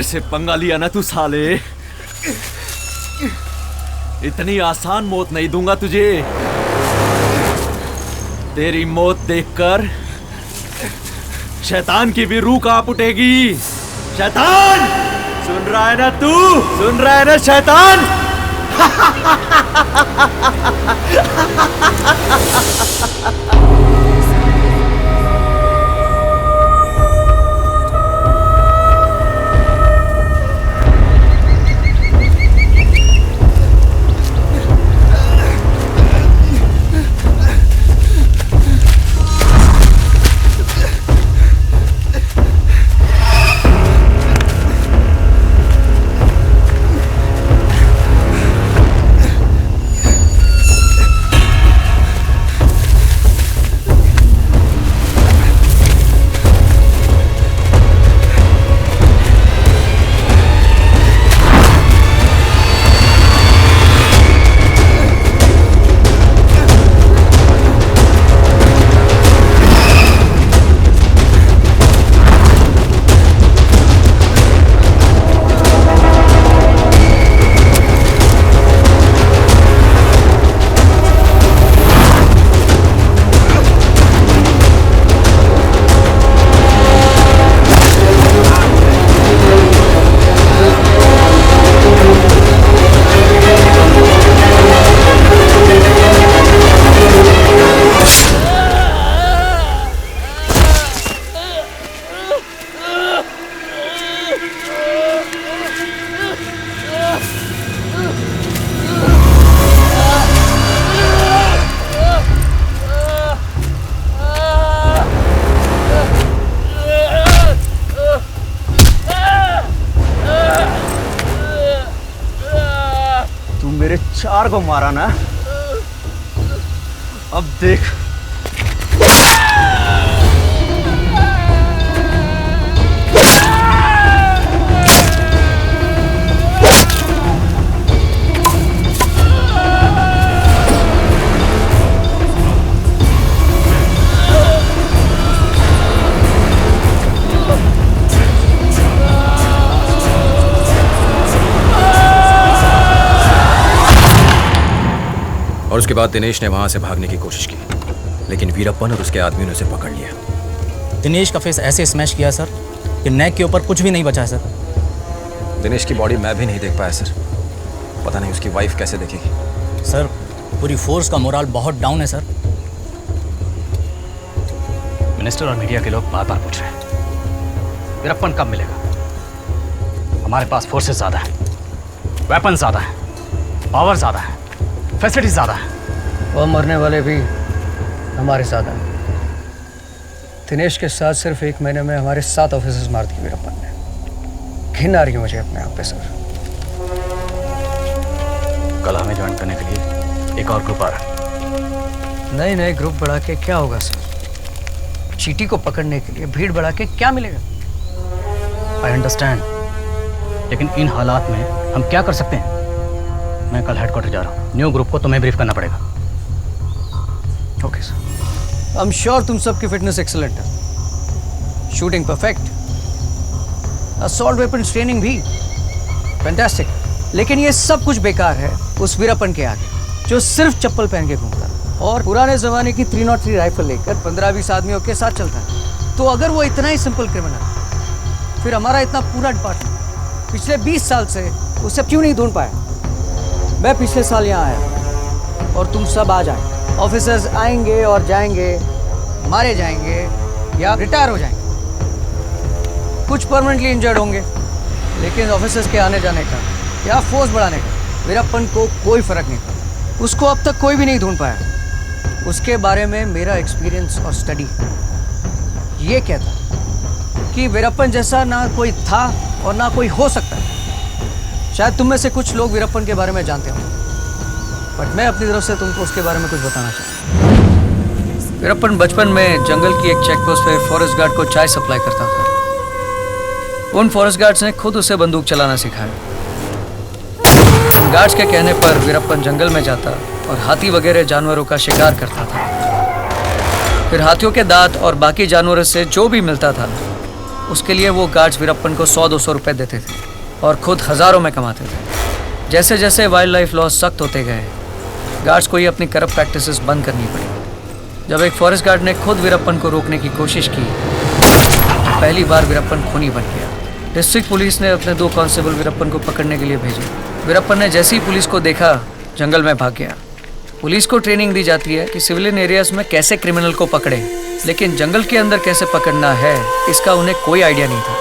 शेर से पंगा लिया ना तू साले, इतनी आसान मौत नहीं दूंगा तुझे। तेरी मौत देखकर शैतान की भी रूह कांप उठेगी। शैतान, सुन रहा है ना तू? सुन रहा है ना शैतान? मेरे 4 को मारा ना, अब देख। और उसके बाद दिनेश ने वहां से भागने की कोशिश की, लेकिन वीरप्पन और उसके आदमियों ने उसे पकड़ लिया। दिनेश का फेस ऐसे स्मैश किया सर कि नेक के ऊपर कुछ भी नहीं बचा सर। दिनेश की बॉडी मैं भी नहीं देख पाया सर, पता नहीं उसकी वाइफ कैसे देखेगी। सर पूरी फोर्स का मोराल बहुत डाउन है सर। मिनिस्टर और मीडिया के लोग बार बार पूछ रहे हैं वीरप्पन कब मिलेगा। हमारे पास फोर्सेस ज्यादा है, वेपन ज्यादा है, पावर ज्यादा है, फैसिलिटीज ज्यादा है, और मरने वाले भी हमारे साथ हैं। दिनेश के साथ सिर्फ 1 महीने में हमारे 7 ऑफिसर्स मार दिए वीरप्पन ने। घिन आ रही है मुझे अपने आप पे सर। कल हमें ज्वाइन करने के लिए एक और ग्रुप आ रहा है। नए ग्रुप बढ़ा के क्या होगा सर? चीटी को पकड़ने के लिए भीड़ बढ़ा के क्या मिलेगा? आई अंडरस्टैंड, लेकिन इन हालात में हम क्या कर सकते हैं? मैं कल हेडक्वार्टर जा रहा हूँ, न्यू ग्रुप को तुम्हें ब्रीफ करना पड़ेगा। Okay sir. I am sure तुम सबकी फिटनेस एक्सीलेंट है, shooting perfect, assault weapon training भी फैंटास्टिक। लेकिन ये सब कुछ बेकार है उस वीरप्पन के आगे, जो सिर्फ चप्पल पहन के घूमता है और पुराने जमाने की 303 राइफल लेकर 15-20 आदमियों के साथ चलता है। तो अगर वो इतना ही सिंपल क्रिमिनल, फिर हमारा इतना पूरा डिपार्टमेंट पिछले 20 साल से उसे क्यों नहीं ढूंढ पाया? मैं पिछले साल यहाँ आया और तुम सब आ जाए। ऑफिसर्स आएंगे और जाएंगे, मारे जाएंगे या रिटायर हो जाएंगे, कुछ परमानेंटली इंजर्ड होंगे, लेकिन ऑफिसर्स के आने जाने का या फोर्स बढ़ाने का वीरप्पन को कोई फर्क नहीं पड़ा। उसको अब तक कोई भी नहीं ढूंढ पाया। उसके बारे में मेरा एक्सपीरियंस और स्टडी ये कहता है कि वीरप्पन जैसा ना कोई था और ना कोई हो सकता है। शायद तुम में से कुछ लोग वीरप्पन के बारे में जानते हो, बट मैं अपनी तरफ से तुमको उसके बारे में कुछ बताना चाहता हूँ। वीरप्पन बचपन में जंगल की एक चेक पोस्ट पे फॉरेस्ट गार्ड को चाय सप्लाई करता था। उन फॉरेस्ट गार्ड्स ने खुद उसे बंदूक चलाना सिखाया। गार्ड्स के कहने पर वीरप्पन जंगल में जाता और हाथी वगैरह जानवरों का शिकार करता था। फिर हाथियों के दांत और बाकी जानवरों से जो भी मिलता था उसके लिए वो गार्ड्स वीरप्पन को 100-200 रुपए देते थे और खुद हज़ारों में कमाते थे। जैसे जैसे वाइल्ड लाइफ लॉज सख्त होते गए, गार्ड्स को ही अपनी करप्ट प्रैक्टिसेस बंद करनी पड़ी। जब एक फॉरेस्ट गार्ड ने खुद वीरप्पन को रोकने की कोशिश की, पहली बार वीरप्पन खूनी बन गया। डिस्ट्रिक्ट पुलिस ने अपने 2 कांस्टेबल वीरप्पन को पकड़ने के लिए भेजे। वीरप्पन ने जैसे ही पुलिस को देखा, जंगल में भाग गया। पुलिस को ट्रेनिंग दी जाती है कि सिविलियन एरियाज में कैसे क्रिमिनल को पकड़े, लेकिन जंगल के अंदर कैसे पकड़ना है इसका उन्हें कोई आइडिया नहीं था।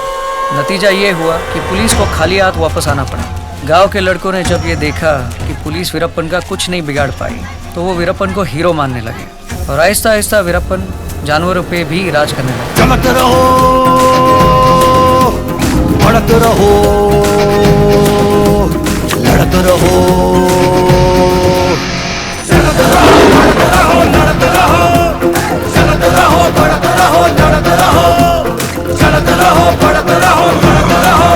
नतीजा ये हुआ कि पुलिस को खाली हाथ वापस आना पड़ा। गांव के लड़कों ने जब ये देखा कि पुलिस वीरप्पन का कुछ नहीं बिगाड़ पाई, तो वो वीरप्पन को हीरो मानने लगे और आहिस्ता आहिस्ता वीरप्पन जानवरों पे भी राज करने लगे। चमक रहो, भड़क रहो, लड़क रहो, चलत रहो, भड़क रहो, लड़क रहो, चलत रहो, भड़क रहो, लड़क रहो, चलत रहो, भड़क रहो, लड़क रहो,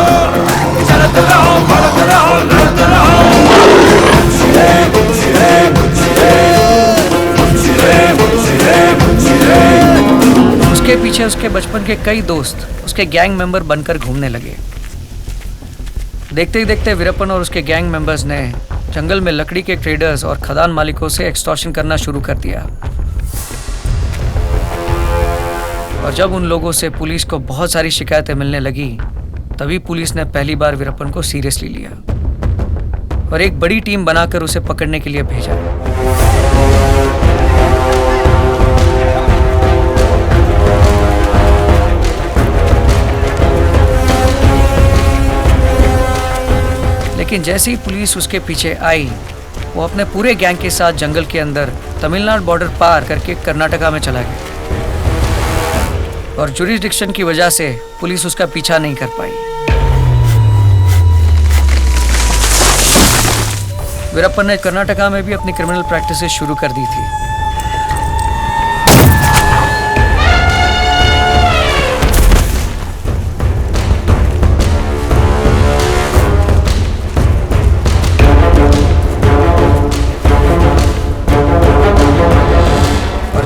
चलत रहो, भड़क रहो, लड़क रहो। मुझे मुझे मुझे मुझे मुझे मुझे। उसके पीछे उसके बचपन के कई दोस्त उसके गैंग मेंबर बनकर घूमने लगे। देखते ही देखते वीरप्पन और उसके गैंग मेंबर्स ने जंगल में लकड़ी के ट्रेडर्स और खदान मालिकों से एक्सटॉर्शन करना शुरू कर दिया। और जब उन लोगों से पुलिस को बहुत सारी शिकायतें मिलने लगी, तभी पुलिस ने पहली बार वीरप्पन को सीरियसली लिया और एक बड़ी टीम बनाकर उसे पकड़ने के लिए भेजा। लेकिन जैसे ही पुलिस उसके पीछे आई, वो अपने पूरे गैंग के साथ जंगल के अंदर तमिलनाडु बॉर्डर पार करके कर्नाटका में चला गया और जुरिसडिक्शन की वजह से पुलिस उसका पीछा नहीं कर पाई। वीरप्पन ने कर्नाटका में भी अपनी क्रिमिनल प्रैक्टिसेस शुरू कर दी थी।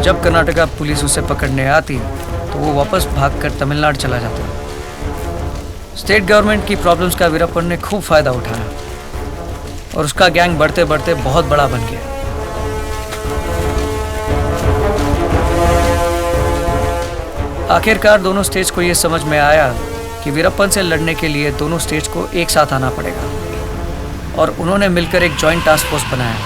जब कर्नाटका पुलिस उसे पकड़ने आती तो वो वापस भागकर तमिलनाडु चला जाता। स्टेट गवर्नमेंट की प्रॉब्लम्स का वीरप्पन ने खूब फायदा उठाया और उसका गैंग बढ़ते बढ़ते बहुत बड़ा बन गया। आखिरकार दोनों स्टेट्स को ये समझ में आया कि वीरप्पन से लड़ने के लिए दोनों स्टेट्स को एक साथ आना पड़ेगा और उन्होंने मिलकर एक जॉइंट टास्क फोर्स बनाया।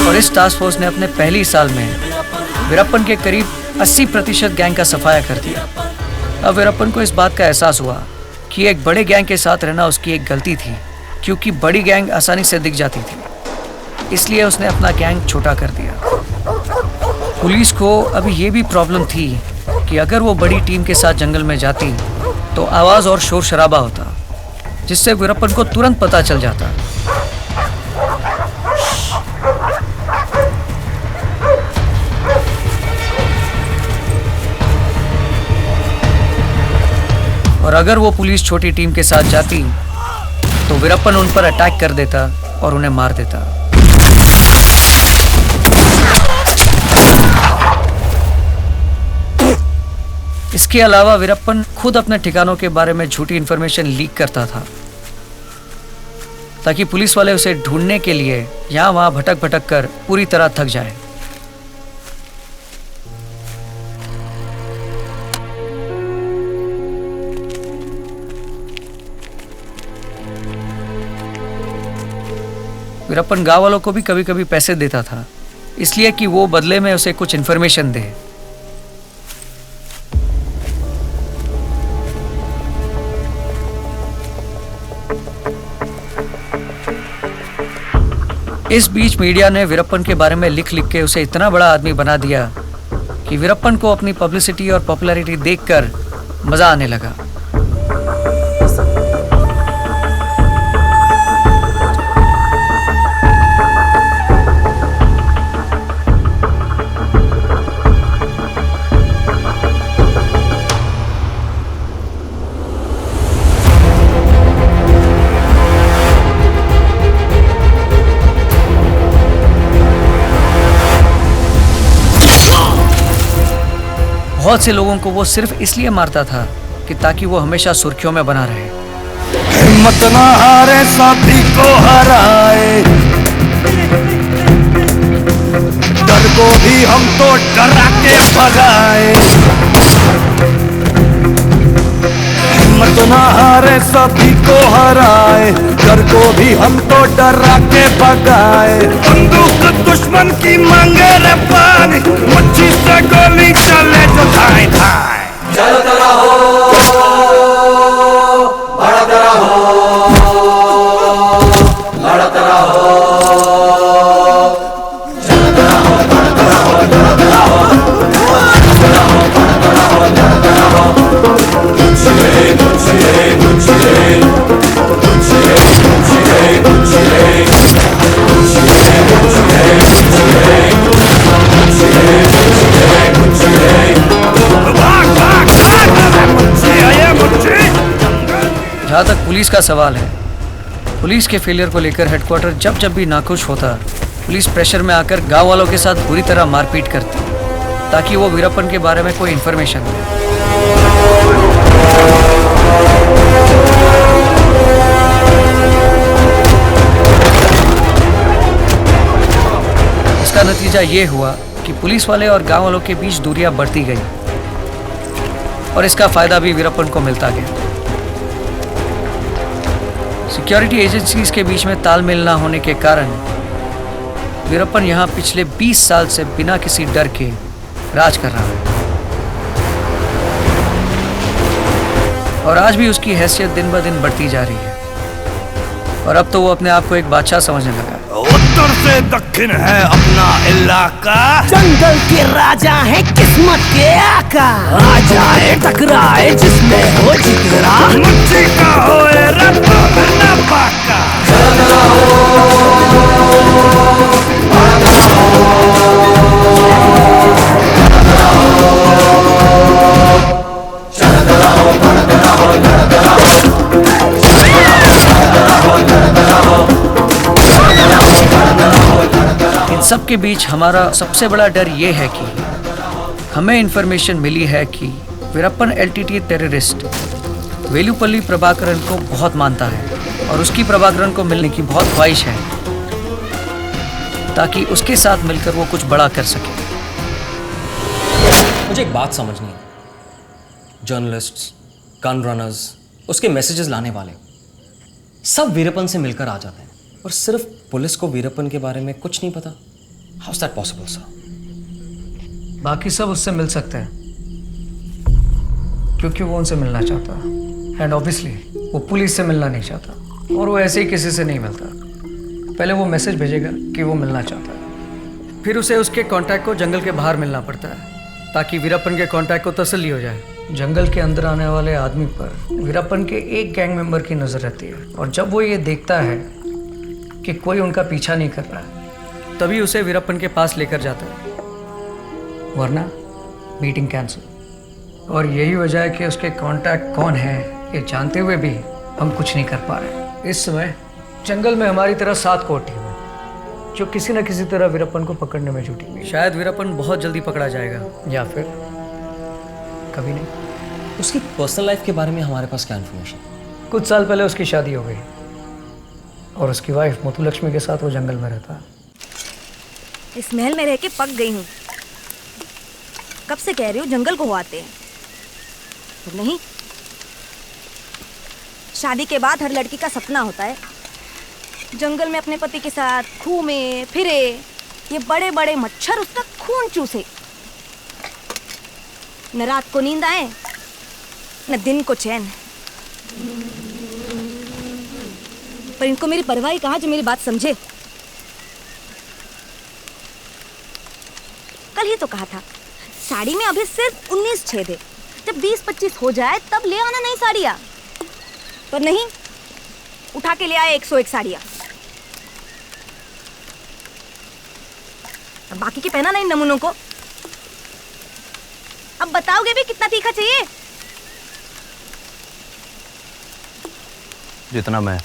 और इस टास्क फोर्स ने अपने पहली साल में वीरप्पन के करीब 80% गैंग का सफाया कर दिया। अब वीरप्पन को इस बात का एहसास हुआ कि एक बड़े गैंग के साथ रहना उसकी एक गलती थी, क्योंकि बड़ी गैंग आसानी से दिख जाती थी। इसलिए उसने अपना गैंग छोटा कर दिया। पुलिस को अभी ये भी प्रॉब्लम थी कि अगर वो बड़ी टीम के साथ जंगल में जाती तो आवाज और शोर शराबा होता, जिससे वीरप्पन को तुरंत पता चल जाता। और अगर वो पुलिस छोटी टीम के साथ जाती तो वीरप्पन उन पर अटैक कर देता और उन्हें मार देता। इसके अलावा वीरप्पन खुद अपने ठिकानों के बारे में झूठी इंफॉर्मेशन लीक करता था, ताकि पुलिस वाले उसे ढूंढने के लिए यहां वहां भटक भटक कर पूरी तरह थक जाए। वीरप्पन गांव वालों को भी कभी कभी पैसे देता था, इसलिए कि वो बदले में उसे कुछ इंफॉर्मेशन दे। इस बीच मीडिया ने वीरप्पन के बारे में लिख लिख के उसे इतना बड़ा आदमी बना दिया कि वीरप्पन को अपनी पब्लिसिटी और पॉपुलैरिटी देखकर मजा आने लगा। बहुत से लोगों को वो सिर्फ इसलिए मारता था कि ताकि वो हमेशा सुर्खियों में बना रहे। हिम्मत ना हारे साथी को हराए, डर को भी हम तो डरा के भगाए। हिम्मत ना हारे साथी को हराए, डर को भी हम तो डरा के भगाए। बंदूक दुश्मन की मांगे रे पानी, मच्छी से गोली चले जो धाए धाए। चलता रहो, बढ़ता रहो, लड़ता रहो, चलता रहो, बढ़ता रहो, लड़ता रहो, चलता रहो, बढ़ता रहो, लड़ता रहो। गुच्छे गुच्छे गुच्छे गुच्छे गुच्छे गुच्छे जहाँ तक पुलिस का सवाल है, पुलिस के फेलियर को लेकर हेडक्वार्टर जब जब भी नाखुश होता, पुलिस प्रेशर में आकर गांव वालों के साथ बुरी तरह मारपीट करती, ताकि वो वीरप्पन के बारे में कोई इंफॉर्मेशन दे। इसका नतीजा ये हुआ कि पुलिस वाले और गांव वालों के बीच दूरियां बढ़ती गई और इसका फायदा भी वीरप्पन को मिलता गया। सिक्योरिटी एजेंसीज के बीच में तालमेल ना होने के कारण वीरप्पन यहाँ पिछले 20 साल से बिना किसी डर के राज कर रहा है और आज भी उसकी हैसियत दिन ब दिन बढ़ती जा रही है और अब तो वो अपने आप को एक बादशाह समझने लगा। उत्तर से दक्षिण है अपना इलाका, जंगल के राजा है किस्मत के आका। आ जाए टकराए जिसमें हो जिगरा, मुझे का होए रब ना पाका। इन सब के बीच हमारा सबसे बड़ा डर ये है कि हमें इंफॉर्मेशन मिली है कि वीरप्पन एलटीटी टेररिस्ट वेलुपल्ली प्रभाकरन को बहुत मानता है और उसकी प्रभाकरन को मिलने की बहुत ख्वाहिश है, ताकि उसके साथ मिलकर वो कुछ बड़ा कर सके। मुझे एक बात समझनी है, जर्नलिस्ट्स, गन रनर्स, उसके मैसेजेस लाने वाले सब वीरप्पन से मिलकर आ जाते हैं और सिर्फ पुलिस को वीरप्पन के बारे में कुछ नहीं पता। How is that possible sir? बाकी सब उससे मिल सकते हैं क्योंकि वो उनसे मिलना चाहता है एंड ऑब्वियसली वो पुलिस से मिलना नहीं चाहता और वो ऐसे ही किसी से नहीं मिलता। पहले वो मैसेज भेजेगा कि वो मिलना चाहता है, फिर उसे उसके कांटेक्ट को जंगल के बाहर मिलना पड़ता है ताकि वीरप्पन के कांटेक्ट को तसल्ली हो जाए। जंगल के अंदर आने वाले आदमी पर वीरप्पन के एक गैंग मेंबर की नज़र रहती है, और जब वो ये देखता है कि कोई उनका पीछा नहीं कर रहा है, तभी उसे वीरप्पन के पास लेकर जाता है, वरना मीटिंग कैंसिल। और यही वजह है कि उसके कांटेक्ट कौन है ये जानते हुए भी हम कुछ नहीं कर पा रहे। इस समय जंगल में हमारी तरह 7 कोर टीम है जो किसी न किसी तरह वीरप्पन को पकड़ने में जुटी हुई है। शायद वीरप्पन बहुत जल्दी पकड़ा जाएगा, या फिर कभी नहीं। उसकी पर्सनल लाइफ के बारे में हमारे पास क्या इन्फॉर्मेशन? कुछ साल पहले उसकी शादी हो गई और उसकी वाइफ मुथुलक्ष्मी के साथ वो जंगल में रहता है। इस महल में रह के पक गई हूँ। कब से कह रही हूँ जंगल को हो आते हैं, तो नहीं। शादी के बाद हर लड़की का सपना होता है जंगल में अपने पति के साथ घूमे फिरे, ये बड़े बड़े मच्छर उसका खून चूसे, न रात को नींद आए न दिन को चैन। पर इनको मेरी परवाह ही कहाँ जो मेरी बात समझे। कल ही तो कहा था साड़ी में अभी सिर्फ 19 छेद है, जब 20-25 हो जाए तब ले आना नई साड़ियाँ। पर नहीं, उठा के ले आए 101 साड़ियाँ। अब बाकी की पहना नहीं नमूनों को। अब बताओगे भी कितना तीखा चाहिए? जितना मैं।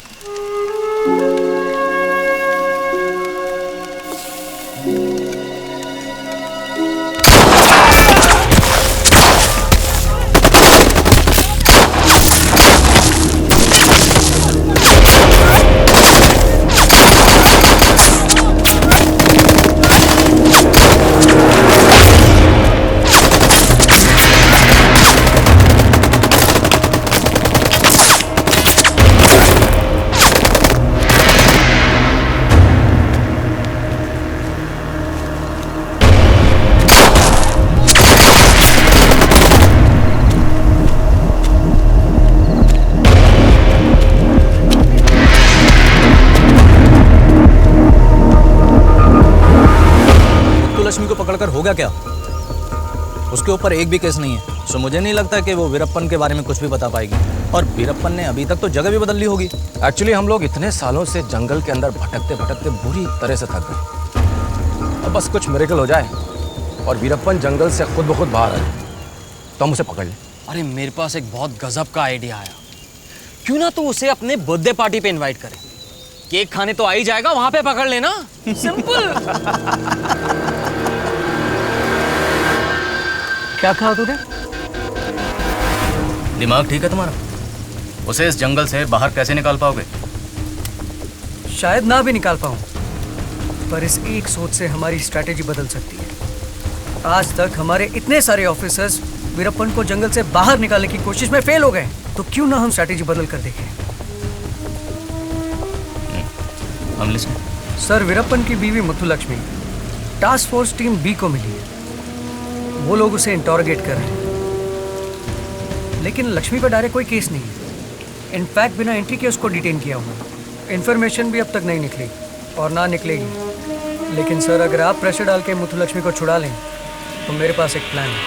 लक्ष्मी को पकड़कर होगा क्या? उसके ऊपर एक भी केस नहीं है, सो मुझे नहीं लगता कि वो वीरप्पन के बारे में कुछ भी बता पाएगी। और वीरप्पन ने अभी तक तो जगह भी बदल ली होगी। एक्चुअली हम लोग इतने सालों से जंगल के अंदर भटकते भटकते बुरी तरह से थक गए। अब बस कुछ मिरेकल हो जाए और वीरप्पन जंगल से खुद ब खुद बाहर आ जाए तो हम उसे पकड़ लें। अरे मेरे पास एक बहुत गजब का आइडिया आया। क्यों ना तू उसे अपने बर्थडे पार्टी पे इनवाइट करे, केक खाने तो आ ही जाएगा, वहां पे पकड़ लेना। सिंपल। क्या कहा तूने? दिमाग ठीक है तुम्हारा? उसे इस जंगल से बाहर कैसे निकाल पाओगे? शायद ना भी निकाल पाऊं, पर इस एक सोच से हमारी स्ट्रैटेजी बदल सकती है। आज तक हमारे इतने सारे ऑफिसर्स वीरप्पन को जंगल से बाहर निकालने की कोशिश में फेल हो गए, तो क्यों ना हम स्ट्रैटेजी बदल कर देखें। हम लिस्टें। सर, वीरप्पन की बीवी Muthulakshmi task force team B को मिली है। वो लोग उसे इंटरोगेट कर रहे हैं, लेकिन लक्ष्मी पर डायरेक्ट कोई केस नहीं है। इनफैक्ट बिना एंट्री के उसको डिटेन किया हुआ। इन्फॉर्मेशन भी अब तक नहीं निकली और ना निकलेगी। लेकिन सर, अगर आप प्रेशर डाल के मुथुलक्ष्मी को छुड़ा लें तो मेरे पास एक प्लान है।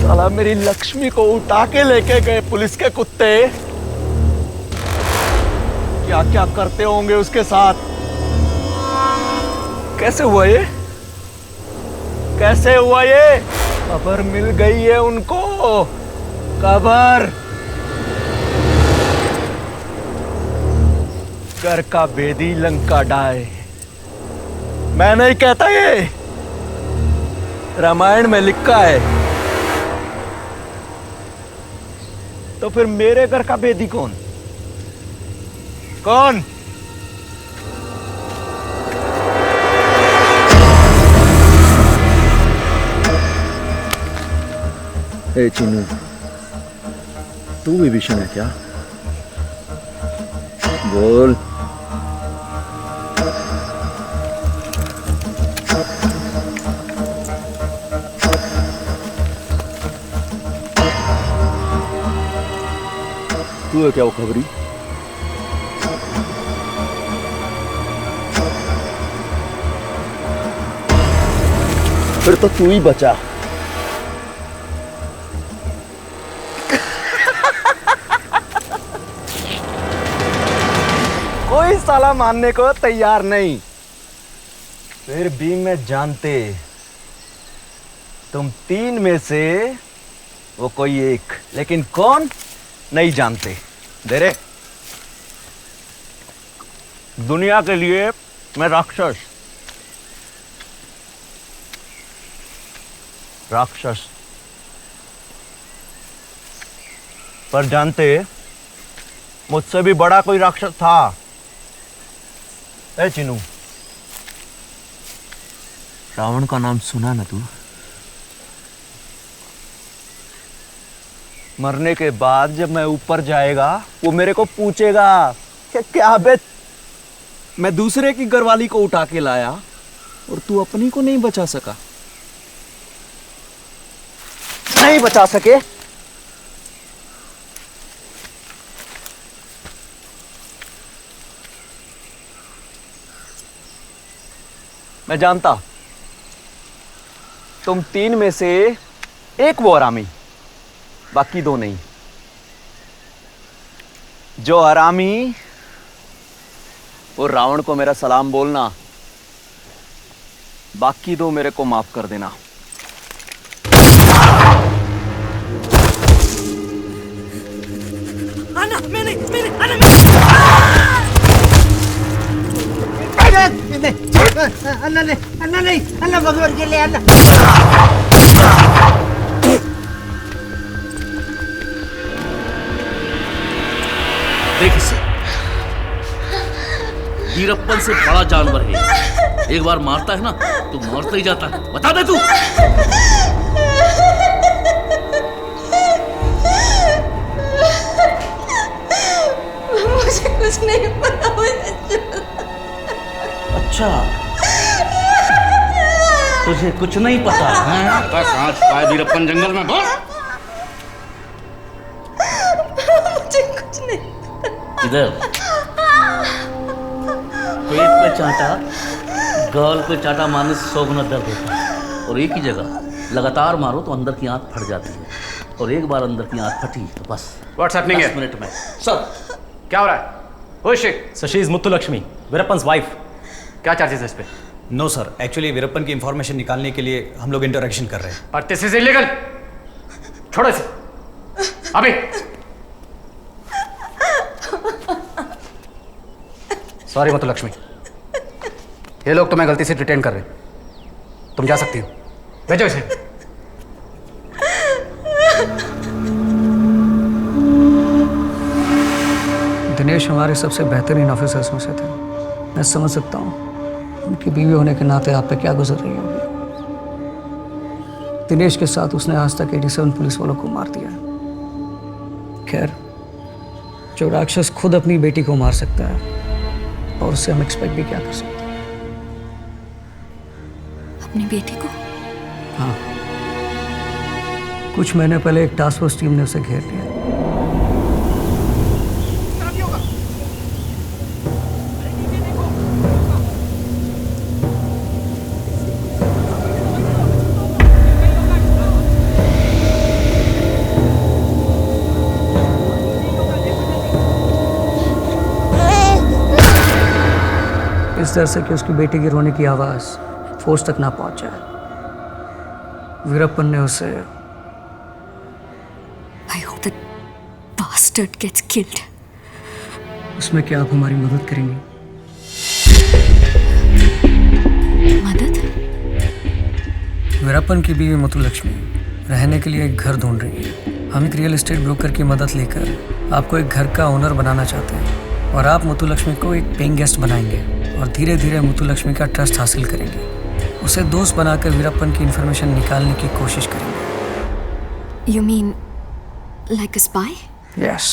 साला मेरी लक्ष्मी को उठा के लेके गए पुलिस के कुत्ते। क्या क्या करते होंगे उसके साथ। कैसे हुआ ये? कैसे हुआ ये? खबर मिल गई है उनको। खबर घर का बेदी लंका डाय। मैं नहीं कहता, ये रामायण में लिखा है। तो फिर मेरे घर का बेदी कौन? कौन? ए चीनू, तू भी भीषण है क्या? बोल। तू है क्या वो खबरी? फिर तो तू ही बचा। कोई साला मानने को तैयार नहीं। फिर भी मैं जानते तुम तीन में से वो कोई एक, लेकिन कौन नहीं जानते। दे रे। दुनिया के लिए मैं राक्षस पर जानते मुझसे भी बड़ा कोई राक्षस था। ए चिनू, रावण का नाम सुना ना तू? मरने के बाद जब मैं ऊपर जाएगा वो मेरे को पूछेगा कि क्या बे, मैं दूसरे की घरवाली को उठा के लाया और तू अपनी को नहीं बचा सका। नहीं बचा सके? मैं जानता तुम तीन में से एक वो हरामी, बाकी दो नहीं। जो हरामी वो रावण को मेरा सलाम बोलना, बाकी दो मेरे को माफ कर देना। अन्ना मैंने अन्ना नहीं अन्ना भगवान के लिए अन्ना। देख इसे, वीरप्पन से बड़ा जानवर है। एक बार मारता है ना तो मरता ही जाता है। बता दे तू। मुझे कुछ नहीं पता। अच्छा, तुझे कुछ नहीं पता है? कहाँ छुपा है वीरप्पन जंगल में? बोल। मुझे कुछ नहीं पता। इधर पेट पे चाटा, गाल पे चाटा मारने से 100 गुना दर्द होता है। और एक ही जगह लगातार मारो तो अंदर की आंत फट जाती है। और एक बार अंदर की आंत फटी तो बस What's happening 10 here? मिनट में। सर, क्या हो रहा है? Who is she? Sir, she is Muthulakshmi, Veerappan's wife. क्या चार्जेस है इस पे? नो सर, एक्चुअली वीरप्पन की इंफॉर्मेशन निकालने के लिए हम लोग इंटरेक्शन कर रहे हैं। और दिस इज इलीगल। छोड़ो इसे अभी। सॉरी मुत्तुलक्ष्मी, ये लोग तुम्हें गलती से डिटेन कर रहे हैं। तुम जा सकती हो, भेजो इसे। दिनेश हमारे सबसे बेहतरीन ऑफिसर्स में से थे। मैं समझ सकता हूँ उनकी बीवी होने के नाते आप पे क्या गुजर रही होगी। दिनेश के साथ उसने आज तक 87 पुलिस वालों को मार दिया। खैर, जो राक्षस खुद अपनी बेटी को मार सकता है और उससे हम एक्सपेक्ट भी क्या कर सकते हैं। अपनी बेटी को? हाँ, कुछ महीने पहले एक टास्क फोर्स टीम ने उसे घेर लिया। इस डर से कि उसकी बेटी की रोने की आवाज फोर्स तक ना पहुंच जाए, वीरप्पन ने उसे I hope that bastard gets killed. उसमें क्या आप हमारी मदद करेंगी? मदद? वीरप्पन की बीवी मुत्तुलक्ष्मी रहने के लिए एक घर ढूंढ रही है। हम एक रियल एस्टेट ब्रोकर की मदद लेकर आपको एक घर का ओनर बनाना चाहते हैं और आप मुत्तुलक्ष्मी को एक पेइंग गेस्ट बनाएंगे और धीरे धीरे मुत्तुलक्ष्मी का ट्रस्ट हासिल करेंगे। उसे दोस्त बनाकर वीरप्पन की इंफॉर्मेशन निकालने की कोशिश करेंगे। You mean like a spy? Yes.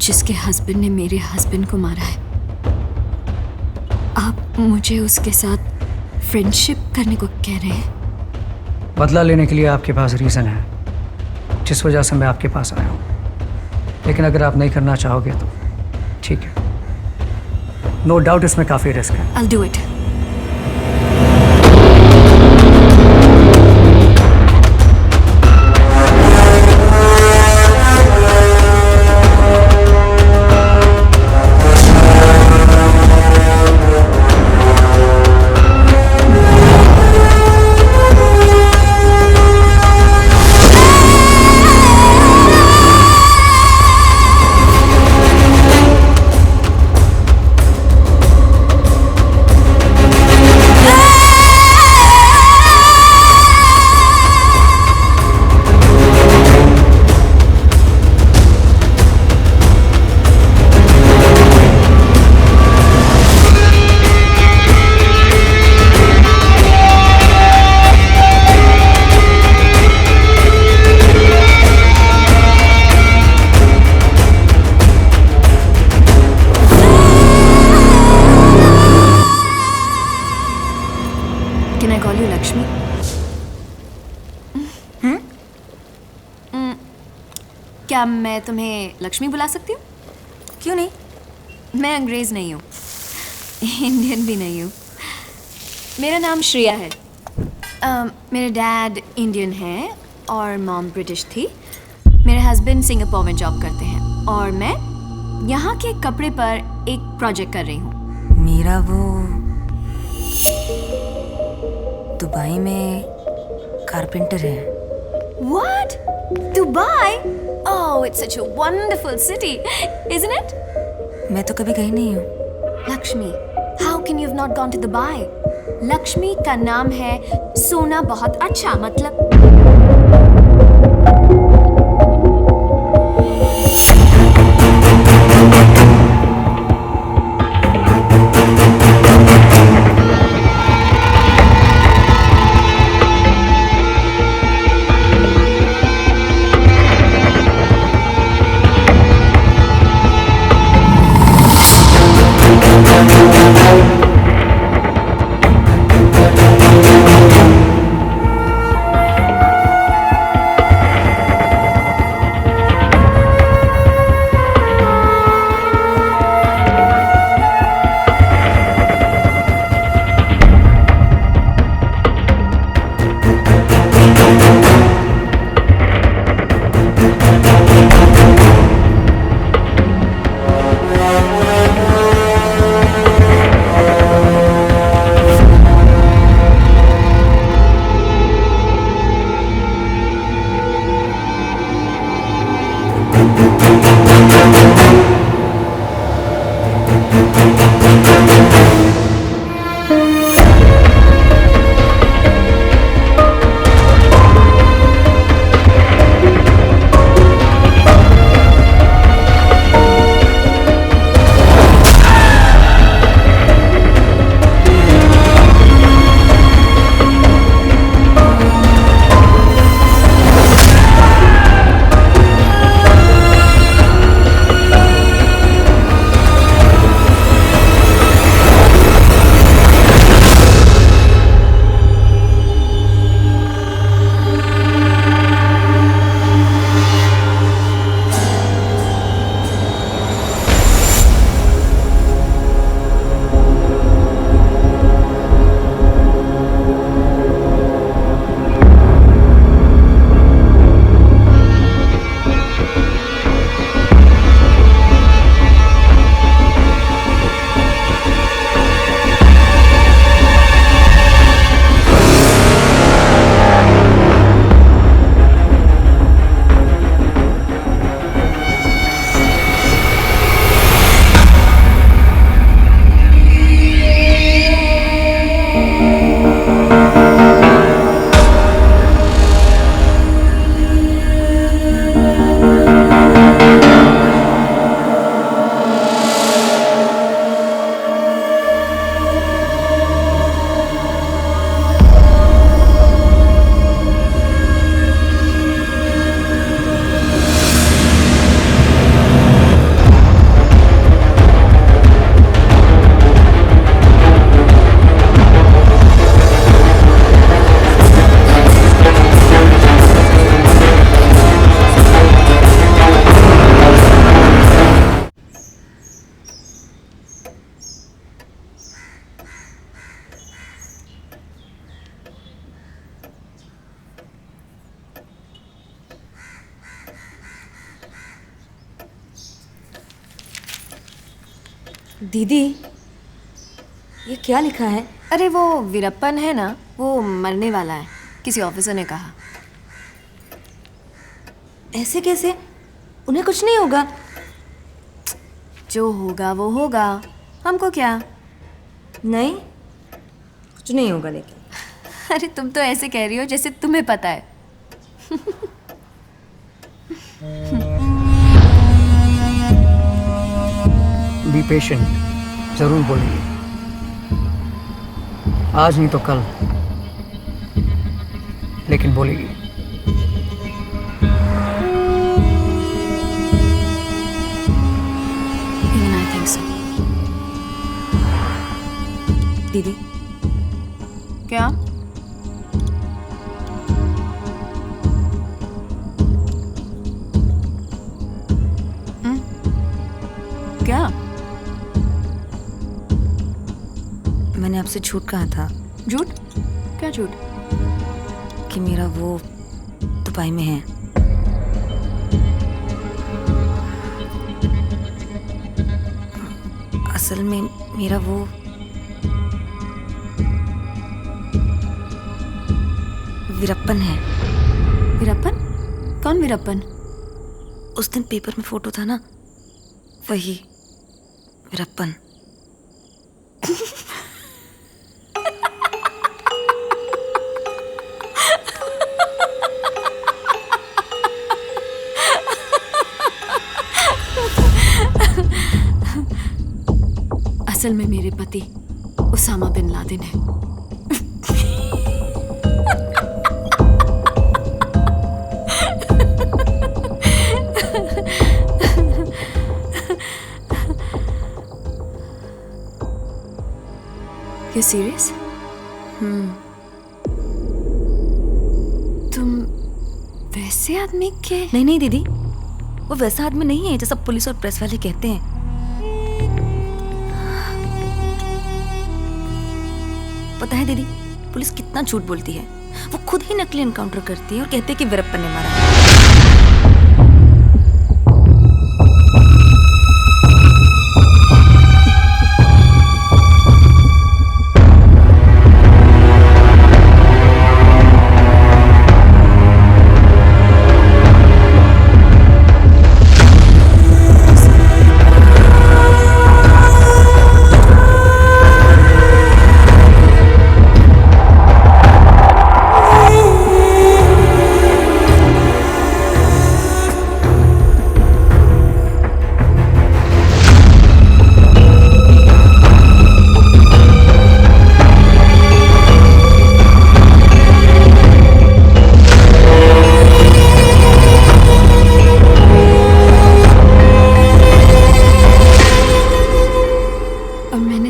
जिसके हस्बैंड ने मेरे हस्बैंड को मारा है, आप मुझे उसके साथ फ्रेंडशिप करने को कह रहे हैं? बदला लेने के लिए आपके पास रीज़न है जिस वजह से मैं आपके पास आया हूँ, लेकिन अगर आप नहीं करना चाहोगे तो ठीक है। नो डाउट इसमें काफी रिस्क है। I'll do it. Can I call you Lakshmi? क्या मैं तुम्हें लक्ष्मी बुला सकती हूँ? क्यों नहीं? मैं अंग्रेज नहीं हूँ, इंडियन भी नहीं हूँ। मेरा नाम श्रेया है। मेरे डैड इंडियन हैं और मॉम ब्रिटिश थी। मेरे हस्बैंड सिंगापुर में जॉब करते हैं और मैं यहाँ के कपड़े पर एक प्रोजेक्ट कर रही हूँ। मेरा वो दुबई में कारपेंटर है। What? Dubai? Oh, it's such a wonderful city, isn't it? मैं तो कभी गई नहीं हूँ। Lakshmi, how can you have not gone to Dubai? Lakshmi का नाम है सोना बहुत अच्छा, मतलब दीदी, ये क्या लिखा है? अरे वो वीरप्पन है ना, वो मरने वाला है, किसी ऑफिसर ने कहा। ऐसे कैसे? उन्हें कुछ नहीं होगा। जो होगा वो होगा, हमको क्या। नहीं, कुछ नहीं होगा लेकिन। अरे तुम तो ऐसे कह रही हो जैसे तुम्हें पता है। बी पेशेंट, जरूर बोलेगी। आज नहीं तो कल, लेकिन बोलेगी। Even I think so. दीदी, क्या? क्या? मैंने आपसे झूठ कहा था। झूठ? क्या झूठ? कि मेरा वो दुबई में है। असल में मेरा वो वीरप्पन है। वीरप्पन? कौन वीरप्पन? उस दिन पेपर में फोटो था ना, वही वीरप्पन। असल में मेरे पति उसामा बिन लादेन है। You serious? तुम वैसे आदमी के? नहीं नहीं दीदी, वो वैसा आदमी नहीं है जैसा पुलिस और प्रेस वाले कहते हैं। पता है दीदी, पुलिस कितना झूठ बोलती है। वो खुद ही नकली एनकाउंटर करती है और कहते हैं कि वीरप्पन ने मारा है।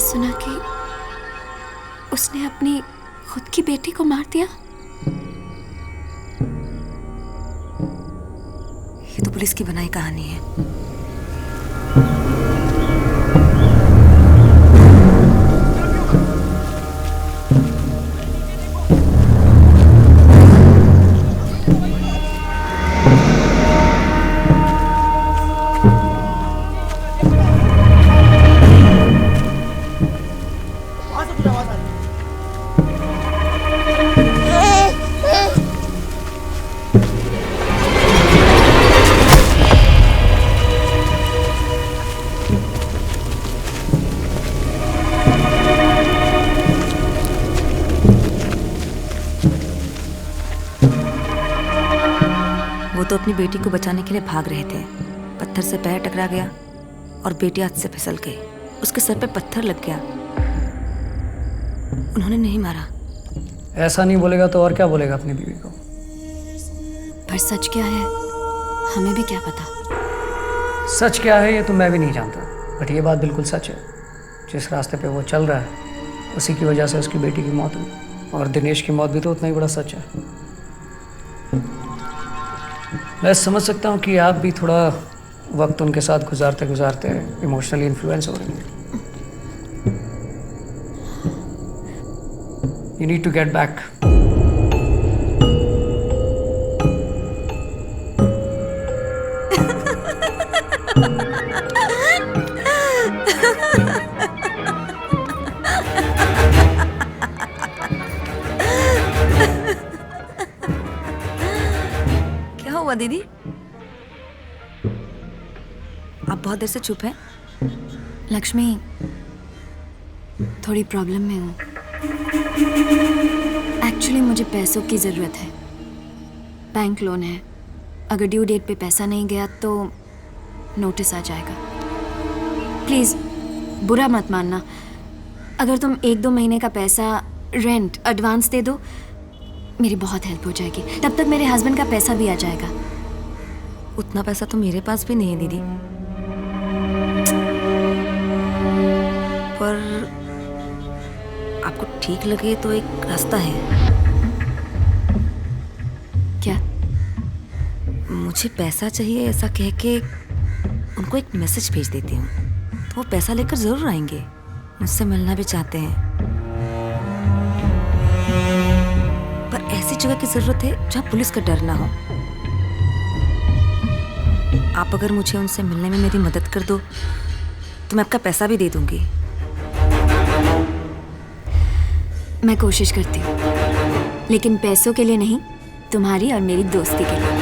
सुना कि उसने अपनी खुद की बेटी को मार दिया। ये तो पुलिस की बनाई कहानी है। वो तो अपनी बेटी को बचाने के लिए भाग रहे थे। पत्थर से पैर टकरा गया और बेटी हाथ से फिसल गई। उसके सर पे पत्थर लग गया। उन्होंने नहीं मारा। ऐसा नहीं बोलेगा तो और क्या बोलेगा अपनी बीवी को? पर सच क्या है हमें भी क्या पता। सच क्या है ये तो मैं भी नहीं जानता, बट ये बात बिल्कुल सच है। जिस रास्ते पे वो चल रहा है उसी की वजह से उसकी बेटी की मौत हुई, और दिनेश की मौत भी तो उतना ही बड़ा सच है। मैं समझ सकता हूँ कि आप भी थोड़ा वक्त उनके साथ गुजारते गुजारते इमोशनली इन्फ्लुएंस हो रही हैं। You need to get back. दीदी, आप बहुत देर से चुप हैं। लक्ष्मी, थोड़ी प्रॉब्लम में हूँ। एक्चुअली मुझे पैसों की ज़रूरत है। बैंक लोन है, अगर ड्यू डेट पे पैसा नहीं गया तो नोटिस आ जाएगा। प्लीज़ बुरा मत मानना, अगर तुम 1-2 महीने का पैसा रेंट एडवांस दे दो, मेरी बहुत हेल्प हो जाएगी। तब तक मेरे हस्बैंड का पैसा भी आ जाएगा। उतना पैसा तो मेरे पास भी नहीं है दीदी, पर आपको ठीक लगे तो एक रास्ता है। क्या? मुझे पैसा चाहिए ऐसा कह के उनको एक मैसेज भेज देती हूँ, तो वो पैसा लेकर जरूर आएंगे। मुझसे मिलना भी चाहते हैं, पर ऐसी जगह की जरूरत है जहाँ पुलिस का डर ना हो। आप अगर मुझे उनसे मिलने में मेरी मदद कर दो तो मैं आपका पैसा भी दे दूंगी। मैं कोशिश करती हूँ, लेकिन पैसों के लिए नहीं, तुम्हारी और मेरी दोस्ती के लिए।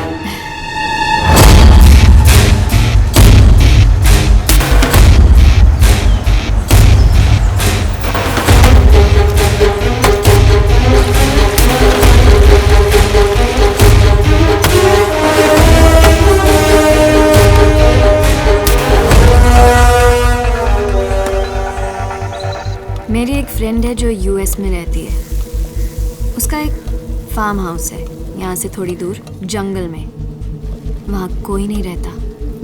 मेरी एक फ्रेंड है जो यूएस में रहती है। उसका एक फार्म हाउस है यहाँ से थोड़ी दूर जंगल में। वहाँ कोई नहीं रहता,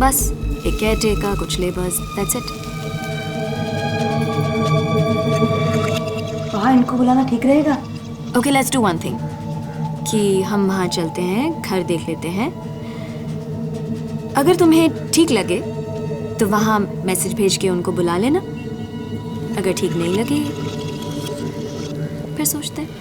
बस एक केयरटेकर, कुछ लेबर्स, दैट्स इट। वहाँ इनको बुलाना ठीक रहेगा? Okay, let's do one thing कि हम वहाँ चलते हैं, घर देख लेते हैं। अगर तुम्हें ठीक लगे तो वहाँ मैसेज भेज के उनको बुला लेना। अगर ठीक नहीं लगे फिर सोचते हैं।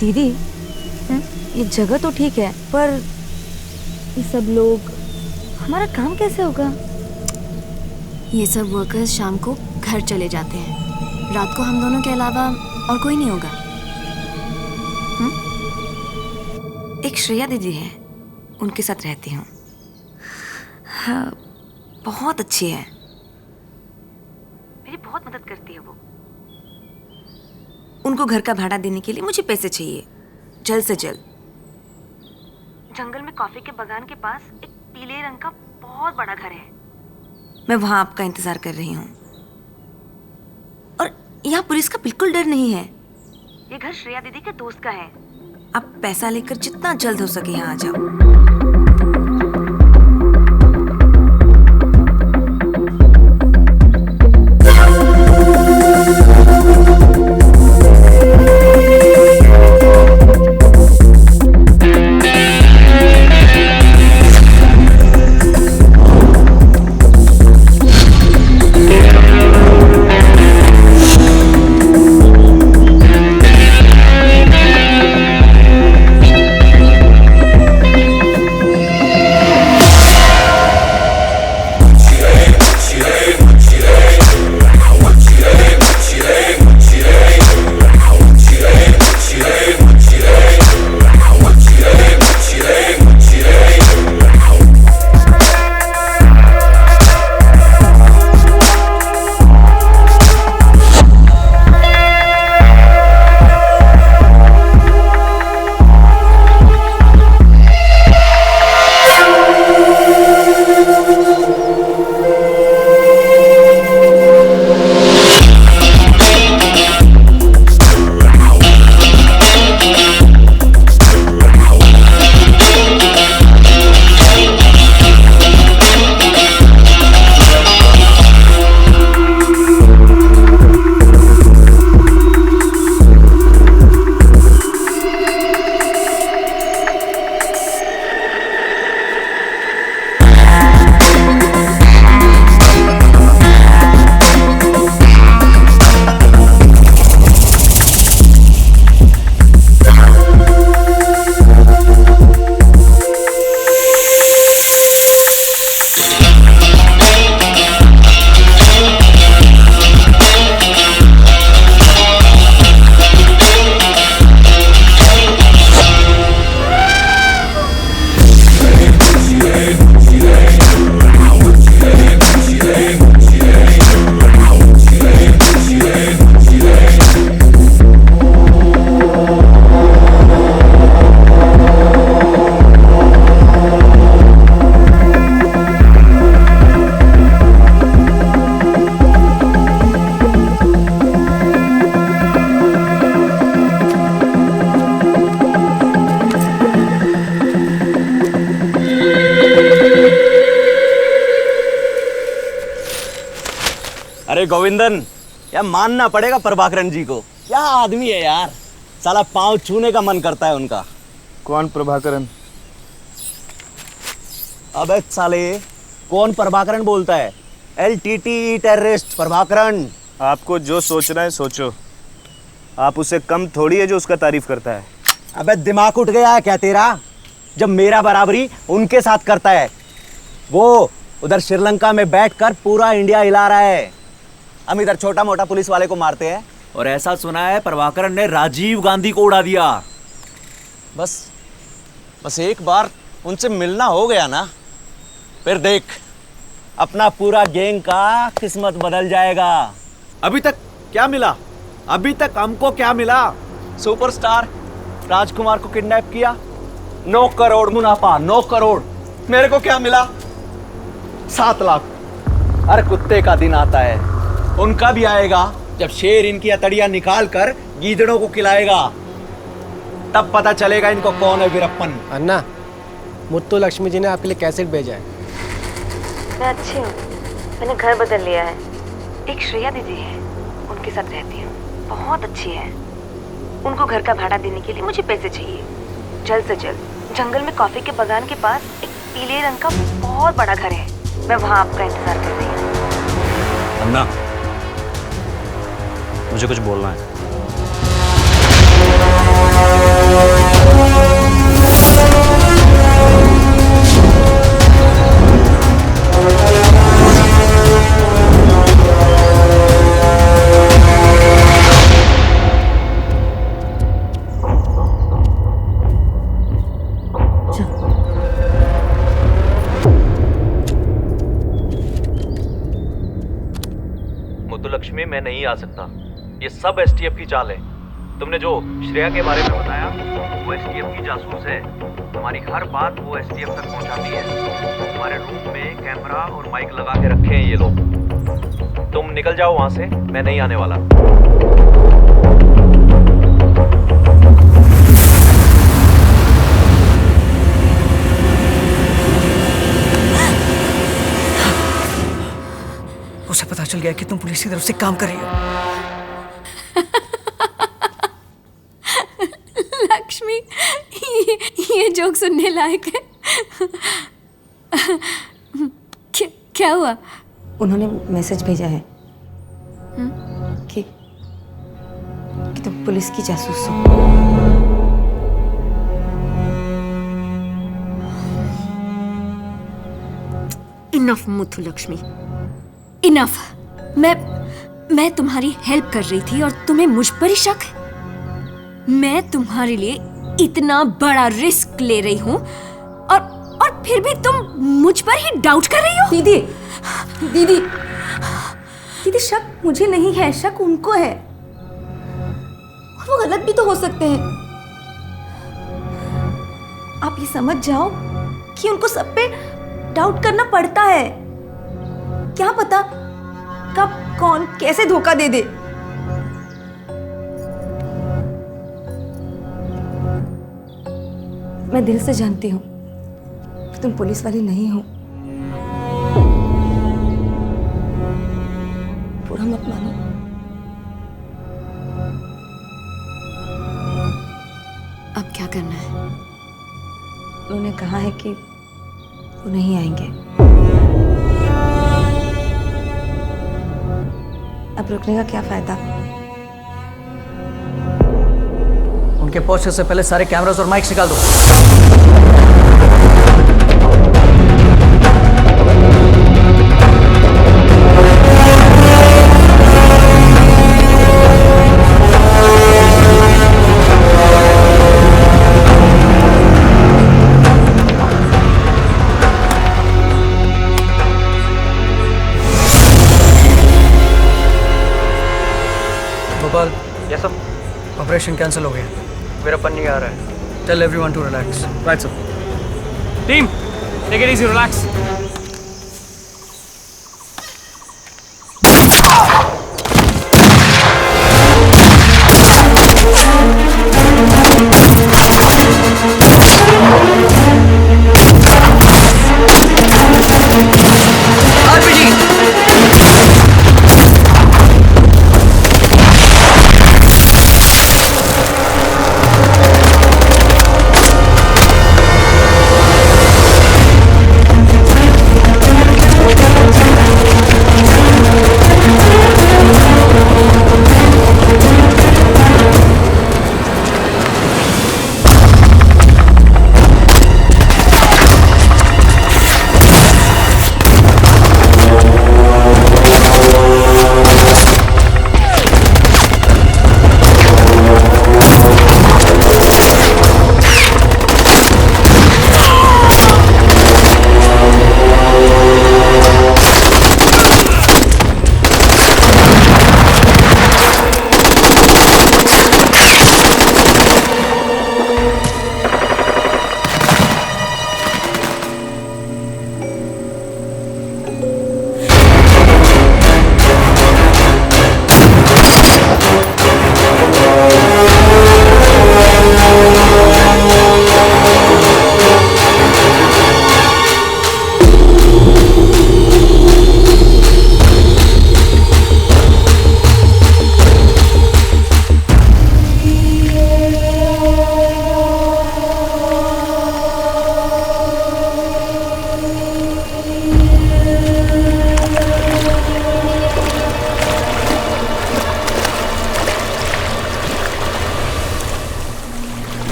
दीदी, ये जगह तो ठीक है, पर ये सब लोग, हमारा काम कैसे होगा? ये सब वर्कर्स शाम को घर चले जाते हैं। रात को हम दोनों के अलावा और कोई नहीं होगा। एक श्रेया दीदी है, उनके साथ रहती हूँ। हाँ, बहुत अच्छी है, मेरी बहुत मदद करती है वो। उनको घर का भाड़ा देने के लिए मुझे पैसे चाहिए, जल्द से जल्द। जंगल में कॉफी के बागान के पास एक पीले रंग का बहुत बड़ा घर है, मैं वहां आपका इंतजार कर रही हूँ। और यहाँ पुलिस का बिल्कुल डर नहीं है। ये घर श्रेया दीदी के दोस्त का है। आप पैसा लेकर जितना जल्द हो सके यहाँ आ जाओ। अबे गोविंदन, यार मानना पड़ेगा प्रभाकरण जी को, क्या आदमी है यार। साला पांव छूने का मन करता है उनका। कौन प्रभाकरण? अबे साले, कौन प्रभाकरण बोलता है? LTT terrorist Prabhakaran. आपको जो सोचना है सोचो, आप उसे कम थोड़ी है जो उसका तारीफ करता है। अबे दिमाग उठ गया है क्या तेरा, जब मेरा बराबरी उनके साथ करता है। वो उधर श्रीलंका में बैठकर पूरा इंडिया हिला रहा है, हम इधर छोटा मोटा पुलिस वाले को मारते हैं। और ऐसा सुना है प्रभाकरण ने राजीव गांधी को उड़ा दिया। बस एक बार उनसे मिलना हो गया ना, फिर देख अपना पूरा गैंग का किस्मत बदल जाएगा। अभी तक क्या मिला? अभी तक हमको क्या मिला? सुपरस्टार राजकुमार को किडनैप किया, 9 करोड़ मुनाफा, 9 करोड़। मेरे को क्या मिला? 7 लाख। अरे कुत्ते का दिन आता है, उनका भी आएगा जब शेर इनकी अतड़ियां निकाल कर गीदड़ों को खिलाएगा, तब पता चलेगा इनको कौन है वीरप्पन। अन्ना, मुत्तु लक्ष्मी जी ने आपके लिए कैसेट भेजा है। मैं अच्छी हूँ, मैंने घर बदल लिया है। एक श्रेया दीदी है, उनके साथ रहती हूँ, बहुत अच्छी है। उनको घर का भाड़ा देने के लिए मुझे पैसे चाहिए, जल्द से जल्द। जंगल में कॉफी के बागान के पास एक पीले रंग का बहुत बड़ा घर है, मैं वहाँ आपका इंतजार कर रही हूँ। अन्ना, मुझे कुछ बोलना है। मुत्तुलक्ष्मी, मैं नहीं आ सकता, ये सब STF की चाल है। तुमने जो श्रेया के बारे में बताया, वो STF की जासूस है। हमारी हर बात वो STF तक पहुंचाती है। हमारे रूम में कैमरा और माइक लगा के रखे हैं ये लोग। तुम निकल जाओ वहां से, मैं नहीं आने वाला। उसे पता चल गया कि तुम पुलिस की तरफ से काम कर रही हो। लक्ष्मी, ये जोक सुनने लायक है। क्या हुआ? उन्होंने मैसेज भेजा है कि तुम पुलिस की जासूस हो। Enough Muthulakshmi, enough. मैं तुम्हारी हेल्प कर रही थी और तुम्हें मुझ पर ही शक है? मैं तुम्हारे लिए इतना बड़ा रिस्क ले रही हूँ और फिर भी तुम मुझ पर ही डाउट कर रही हो? दीदी, दीदी, दीदी, शक मुझे नहीं है, शक उनको है। और वो गलत भी तो हो सकते हैं। आप ये समझ जाओ कि उनको सब पे डाउट करना पड़ता है। क्या पता कब कौन कैसे धोखा दे दे। मैं दिल से जानती हूँ कि तुम पुलिस वाली नहीं हो। बुरा मत मानो। अब क्या करना है? उन्होंने कहा है कि वो नहीं आएंगे। अब रुकने का क्या फायदा? उनके पहुंचने से पहले सारे कैमरास और माइक्स निकाल दो। Gopal, yes sir. Operation cancel हो गया, वीरप्पन नहीं आ रहा है। Tell everyone to relax. Right sir. Team, take it easy, relax. RPG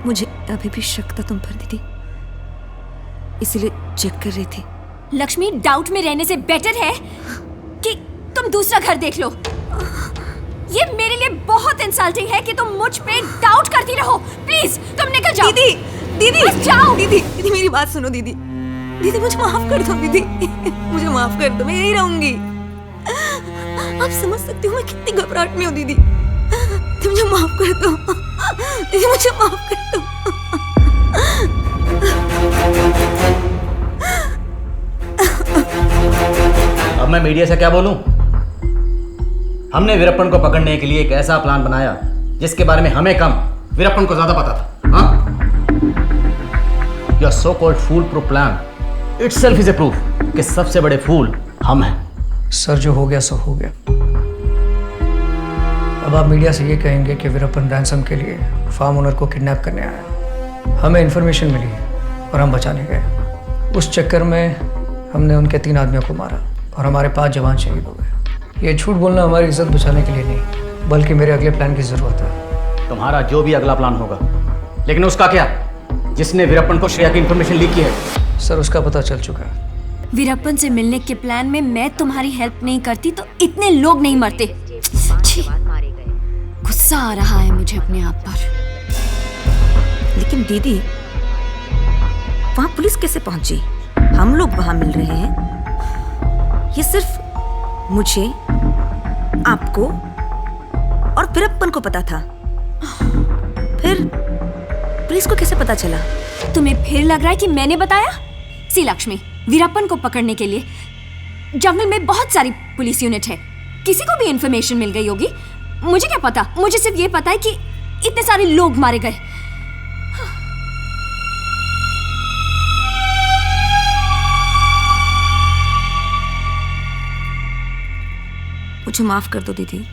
मुझे अभी भी शक था तुम पर दीदी, इसीलिए चेक कर रही थी। लक्ष्मी, डाउट में रहने से बेटर है कि तुम दूसरा घर देख लो। ये मेरे लिए बहुत इंसल्टिंग है कि तुम मुझ पे डाउट करती रहो। प्लीज तुम निकल जाओ। दीदी, दीदी बस जाओ। दीदी, दीदी मेरी बात सुनो दीदी। दीदी मुझे माफ कर दो दीदी, मुझे माफ कर दो, मैं यही रहूंगी। आप समझ सकती हो मैं कितनी घबराहट में हूँ दीदी। दीदी मुझे माफ कर दो, दीदी मुझे माफ कर दो। अब मैं मीडिया से क्या बोलूं? हमने वीरप्पन को पकड़ने के लिए एक ऐसा प्लान बनाया जिसके बारे में हमें कम, वीरप्पन को ज्यादा पता था। हाँ? Your so-called fool-proof plan itself is a proof कि सबसे बड़े फूल हम हैं। सर, जो हो गया सो हो गया। अब आप मीडिया से ये कहेंगे कि वीरप्पन रैंसम के लिए फार्म ओनर को किडनैप करने आया। हमें इन्फॉर्मेशन मिली और हम बचाने गए। उस चक्कर में हमने उनके 3 आदमियों को मारा और हमारे 5 जवान शहीद हो गए। ये झूठ बोलना हमारी इज्जत बचाने के लिए नहीं, बल्कि मेरे अगले प्लान की जरूरत है। तुम्हारा जो भी अगला प्लान होगा, लेकिन उसका क्या जिसने वीरप्पन को श्रेया की इंफॉर्मेशन लीक की है? सर, उसका पता चल चुका है। वीरप्पन से मिलने के प्लान में मैं तुम्हारी हेल्प नहीं करती तो इतने लोग नहीं मरते। गुस्सा आ रहा है मुझे अपने आप पर। लेकिन दीदी, वहां पुलिस कैसे पहुंची? हम लोग वहां मिल रहे हैं। ये सिर्फ मुझे, आपको और वीरप्पन को पता था। फिर पुलिस को कैसे पता चला? तुम्हें फिर लग रहा है कि मैंने बताया? सी लक्ष्मी, वीरप्पन को पकड़ने के लिए जंगल में बहुत सारी पुलिस यूनिट है। किसी को भी इंफॉर्मेशन मिल गई होगी। मुझे क्या पता? मुझे सिर्फ ये पता है कि इतने सारे लोग मारे गए। मुझे माफ कर दो दीदी,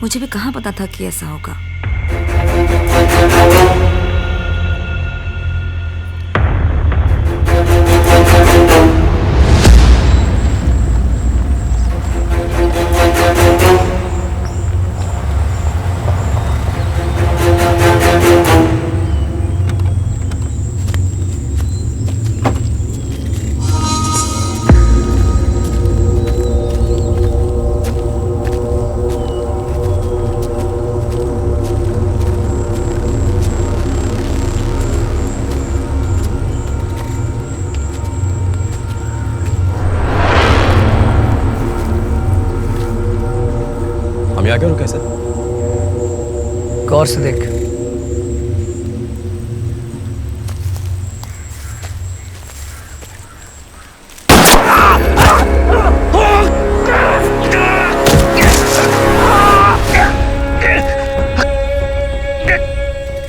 मुझे भी कहाँ पता था कि ऐसा होगा। हम यहाँ क्यों रुके सर? गौर से देख।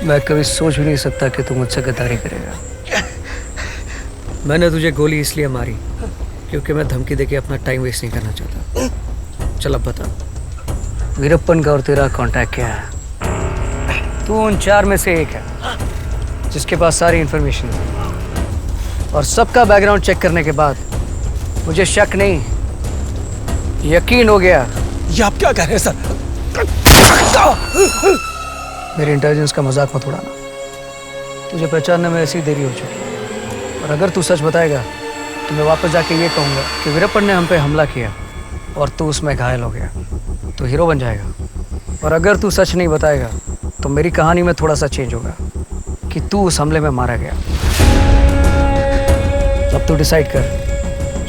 मैं कभी सोच भी नहीं सकता कि तू मुझसे गद्दारी करेगा। मैंने तुझे गोली इसलिए मारी क्योंकि मैं धमकी देके अपना टाइम वेस्ट नहीं करना चाहता। चल अब बता, वीरप्पन का और तेरा कांटेक्ट क्या है? तू उन 4 में से एक है जिसके पास सारी इंफॉर्मेशन है, और सबका बैकग्राउंड चेक करने के बाद मुझे शक नहीं, यकीन हो गया। ये आप क्या कह रहे हैं सर? मेरे इंटेलिजेंस का मजाक मत उड़ाना। तुझे पहचानने में ऐसी देरी हो चुकी है, और अगर तू सच बताएगा तो मैं वापस जाके ये कहूँगा कि वीरप्पन ने हम पे हमला किया और तू उसमें घायल हो गया। तू हीरो बन जाएगा। और अगर तू सच नहीं बताएगा तो मेरी कहानी में थोड़ा सा चेंज होगा कि तू उस हमले में मारा गया। अब तू डिसाइड कर,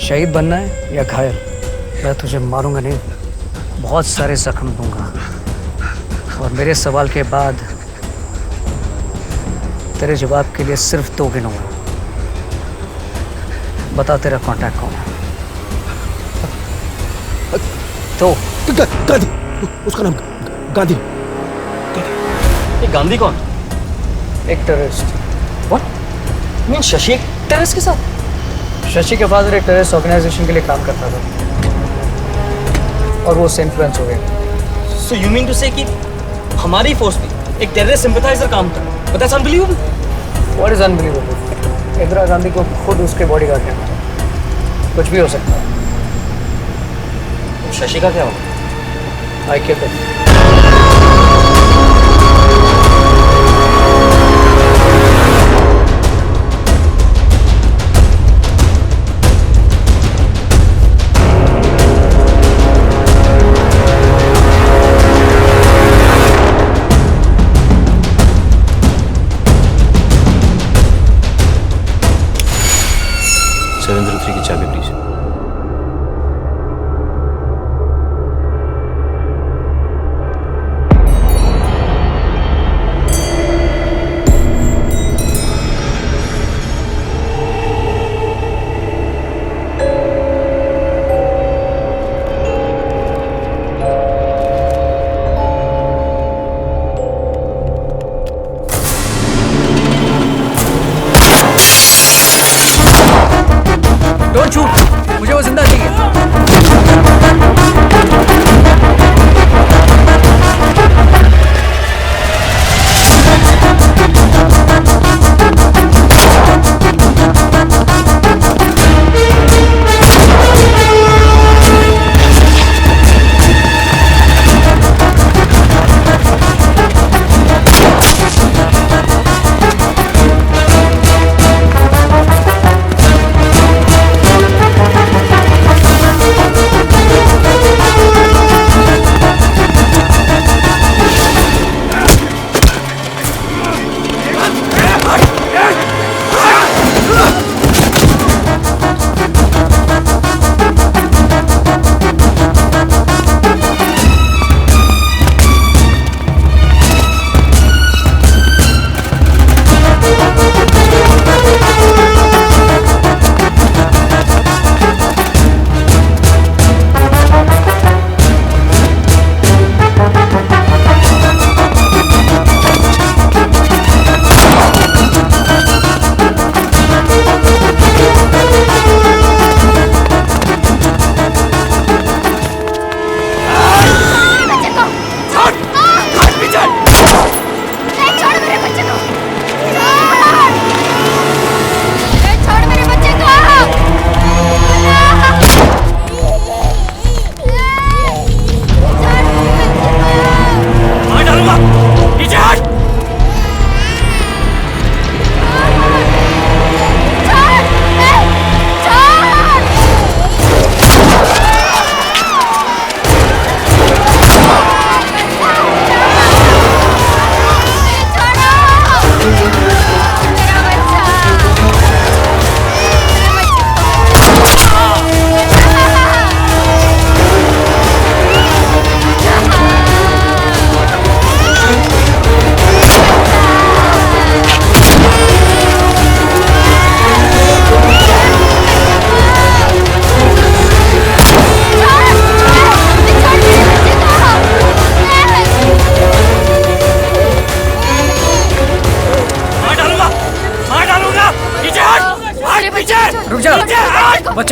शहीद बनना है या घायल। मैं तुझे मारूंगा नहीं, बहुत सारे जख्म दूंगा, और मेरे सवाल के बाद तेरे जवाब के लिए सिर्फ 2 गिनूंगा। बता, तेरा कांटेक्ट कौन है? तो गांधी, उसका नाम गांधी। ये गांधी कौन? एक टेररिस्ट। व्हाट? मीन शशि एक टेररिस्ट के साथ? शशि के फादर एक टेररिस्ट ऑर्गेनाइजेशन के लिए काम करता था और वो उससे इन्फ्लुएंस हो गया। सो यू मीन टू से कि हमारी फोर्स में एक टेररिस्ट सिंपैथाइजर काम था? But that's unbelievable. What is unbelievable? Indira Gandhi को खुद उसके बॉडीगार्ड कहना था। कुछ भी हो सकता है। शशि का क्या होगा? आई केप इट।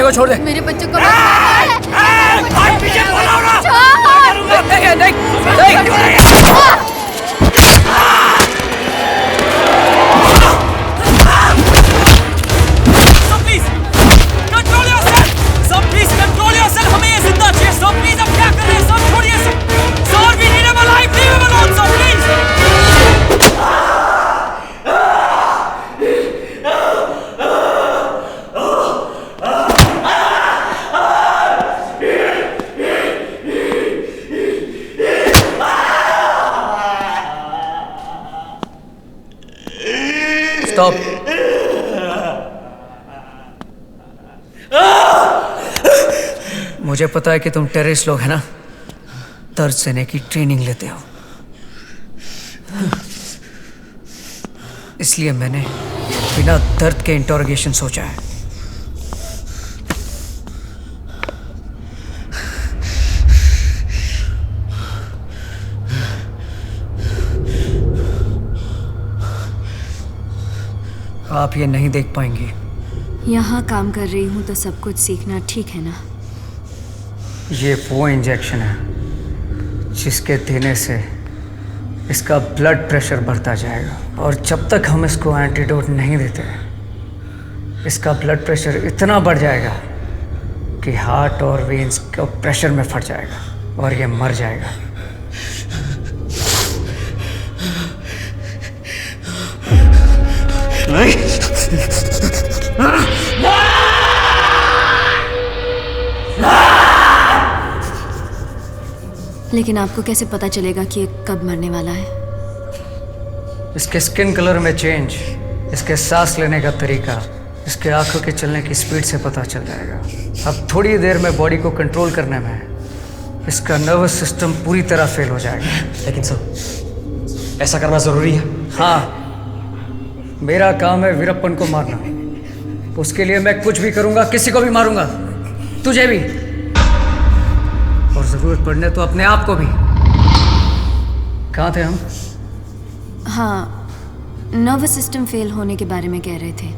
बच्चे को छोड़ दे। मेरे बच्चे को स्टॉप। मुझे पता है कि तुम टेररिस्ट लोग हैं ना, दर्द सहने की ट्रेनिंग लेते हो, इसलिए मैंने बिना दर्द के इंटरोगेशन सोचा है। आप ये नहीं देख पाएंगी। यहाँ काम कर रही हूँ तो सब कुछ सीखना ठीक है ना? ये वो इंजेक्शन है जिसके देने से इसका ब्लड प्रेशर बढ़ता जाएगा, और जब तक हम इसको एंटीडोट नहीं देते इसका ब्लड प्रेशर इतना बढ़ जाएगा कि हार्ट और वेन्स का प्रेशर में फट जाएगा और ये मर जाएगा। लेकिन आपको कैसे पता चलेगा कि ये कब मरने वाला है? इसके स्किन कलर में चेंज, इसके सांस लेने का तरीका, इसके आंखों के चलने की स्पीड से पता चल जाएगा। अब थोड़ी देर में बॉडी को कंट्रोल करने में इसका नर्वस सिस्टम पूरी तरह फेल हो जाएगा। लेकिन सर, ऐसा करना ज़रूरी है? हाँ, मेरा काम है वीरप्पन को मारना। उसके लिए मैं कुछ भी करूंगा, किसी को भी मारूंगा, तुझे भी, और जरूरत पड़ने तो अपने आप को भी। कहाँ थे हम? हाँ, नर्वस सिस्टम फेल होने के बारे में कह रहे थे।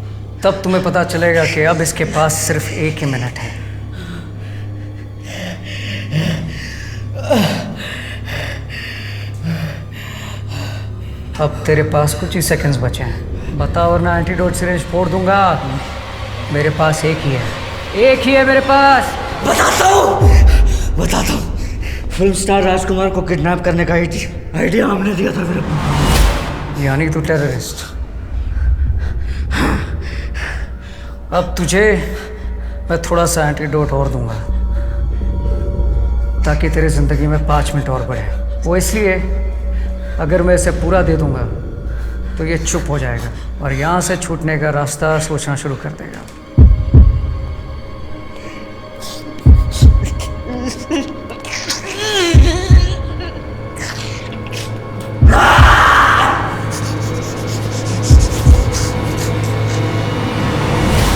तब तुम्हें पता चलेगा कि अब इसके पास सिर्फ 1 ही मिनट है। अब तेरे पास कुछ ही सेकंड्स बचे हैं, बता वरना एंटीडोट सिरिंज फोड़ दूंगा। मेरे पास एक ही है मेरे पास। बताता हूँ। फिल्म स्टार राजकुमार को किडनैप करने का आइडिया हमने दिया था फिर। यानी तू टेररिस्ट। अब तुझे मैं थोड़ा सा एंटीडोट और दूंगा ताकि तेरी जिंदगी में 5 मिनट और बढ़े। वो इसलिए, अगर मैं इसे पूरा दे दूंगा तो ये चुप हो जाएगा और यहाँ से छूटने का रास्ता सोचना शुरू कर देगा।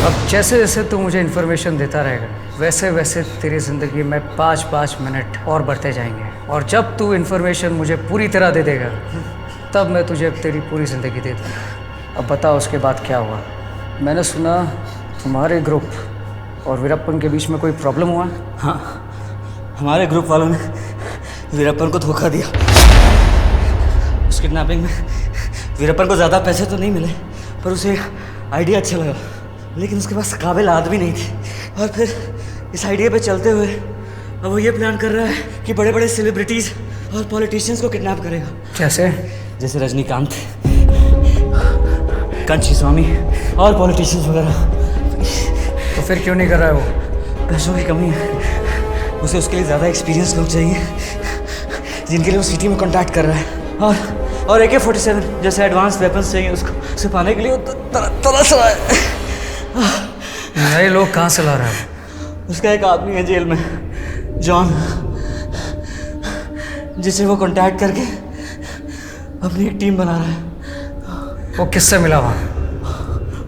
अब जैसे जैसे तू मुझे इन्फॉर्मेशन देता रहेगा वैसे वैसे तेरी ज़िंदगी में 5-5 मिनट और बढ़ते जाएंगे, और जब तू इन्फॉर्मेशन मुझे पूरी तरह दे देगा तब मैं तुझे तेरी पूरी ज़िंदगी दे दूँगा। अब बता उसके बाद क्या हुआ? मैंने सुना तुम्हारे ग्रुप और वीरप्पन के बीच में कोई प्रॉब्लम हुआ? हाँ, हमारे ग्रुप वालों ने वीरप्पन को धोखा दिया। उस किडनैपिंग में वीरप्पन को ज़्यादा पैसे तो नहीं मिले, पर उसे आइडिया अच्छा लगा, लेकिन उसके पास काबिल आदमी नहीं थे। और फिर इस आइडिया पे चलते हुए अब वो ये प्लान कर रहा है कि बड़े बड़े सेलिब्रिटीज़ और पॉलिटिशियंस को किडनैप करेगा। कैसे? जैसे रजनीकांत, कंची स्वामी और पॉलिटिशियंस वगैरह। तो फिर क्यों नहीं कर रहा है वो? पैसों की कमी है उसे, उसके लिए ज़्यादा एक्सपीरियंस लोग चाहिए जिनके लिए वो सिटी में कॉन्टैक्ट कर रहा है। और AK-47 जैसे एडवांस वेपन्स चाहिए उसको, उसे पाने के लिए वो तरस रहा है। नए लोग कहाँ से ला रहा है? उसका एक आदमी है जेल में, जॉन, जिसे वो कांटेक्ट करके अपनी एक टीम बना रहा है। वो किससे मिला वहाँ?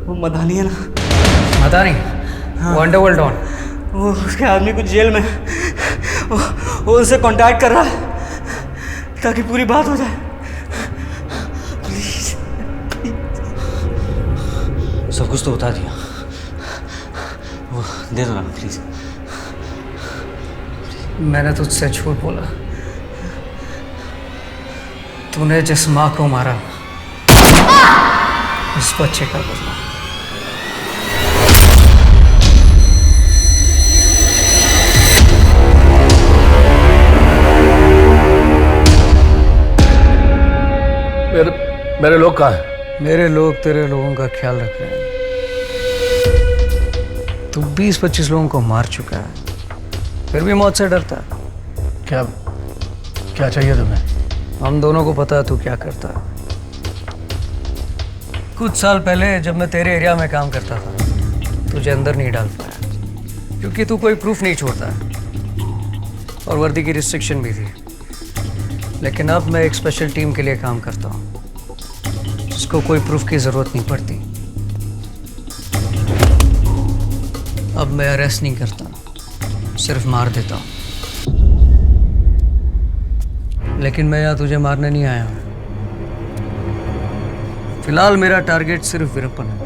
वो मदानी है ना। मदानी? हाँ। वो अंडरवर्ल्ड डॉन? वो उसके आदमी कुछ जेल में, वो उनसे कांटेक्ट कर रहा है ताकि पूरी बात हो जाए। प्लीज सब कुछ तो बता दिया, वो दे दो ना प्लीज। मैंने तुझसे झूठ बोला। तूने जिस माँ को मारा उस बच्चे का बदला। मेरे लोग कहाँ हैं? मेरे लोग तेरे लोगों का ख्याल रख रहे हैं। तू 20-25 लोगों को मार चुका है, फिर भी मौत से डरता है। क्या चाहिए तुम्हें? हम दोनों को पता है तू क्या करता है। कुछ साल पहले जब मैं तेरे एरिया में काम करता था, तुझे अंदर नहीं डाल पाया क्योंकि तू कोई प्रूफ नहीं छोड़ता और वर्दी की रिस्ट्रिक्शन भी थी। लेकिन अब मैं एक स्पेशल टीम के लिए काम करता हूँ जिसको कोई प्रूफ की ज़रूरत नहीं पड़ती। अब मैं अरेस्ट नहीं करता, सिर्फ मार देता हूँ। लेकिन मैं यहाँ तुझे मारने नहीं आया हूँ। फिलहाल मेरा टारगेट सिर्फ वीरप्पन है।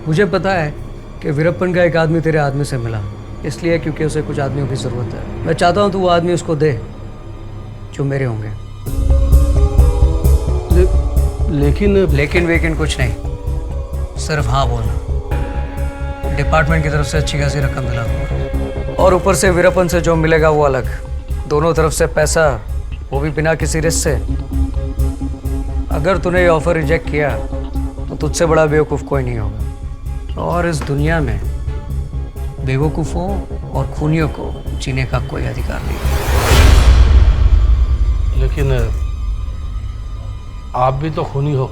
मुझे पता है कि वीरप्पन का एक आदमी तेरे आदमी से मिला, इसलिए क्योंकि उसे कुछ आदमियों की ज़रूरत है। मैं चाहता हूँ तू वो आदमी उसको दे जो मेरे होंगे। लेकिन कुछ नहीं, सिर्फ हाँ बोलना। डिपार्टमेंट की तरफ से अच्छी खासी रकम दिला दूंगा और ऊपर से वीरप्पन से जो मिलेगा वो अलग। दोनों तरफ से पैसा, वो भी बिना किसी रिस्क से। अगर तूने ये ऑफर रिजेक्ट किया तो तुझसे बड़ा बेवकूफ़ कोई नहीं होगा और इस दुनिया में बेवकूफ़ों और खूनियों को जीने का कोई अधिकार नहीं। लेकिन आप भी तो खूनी हो।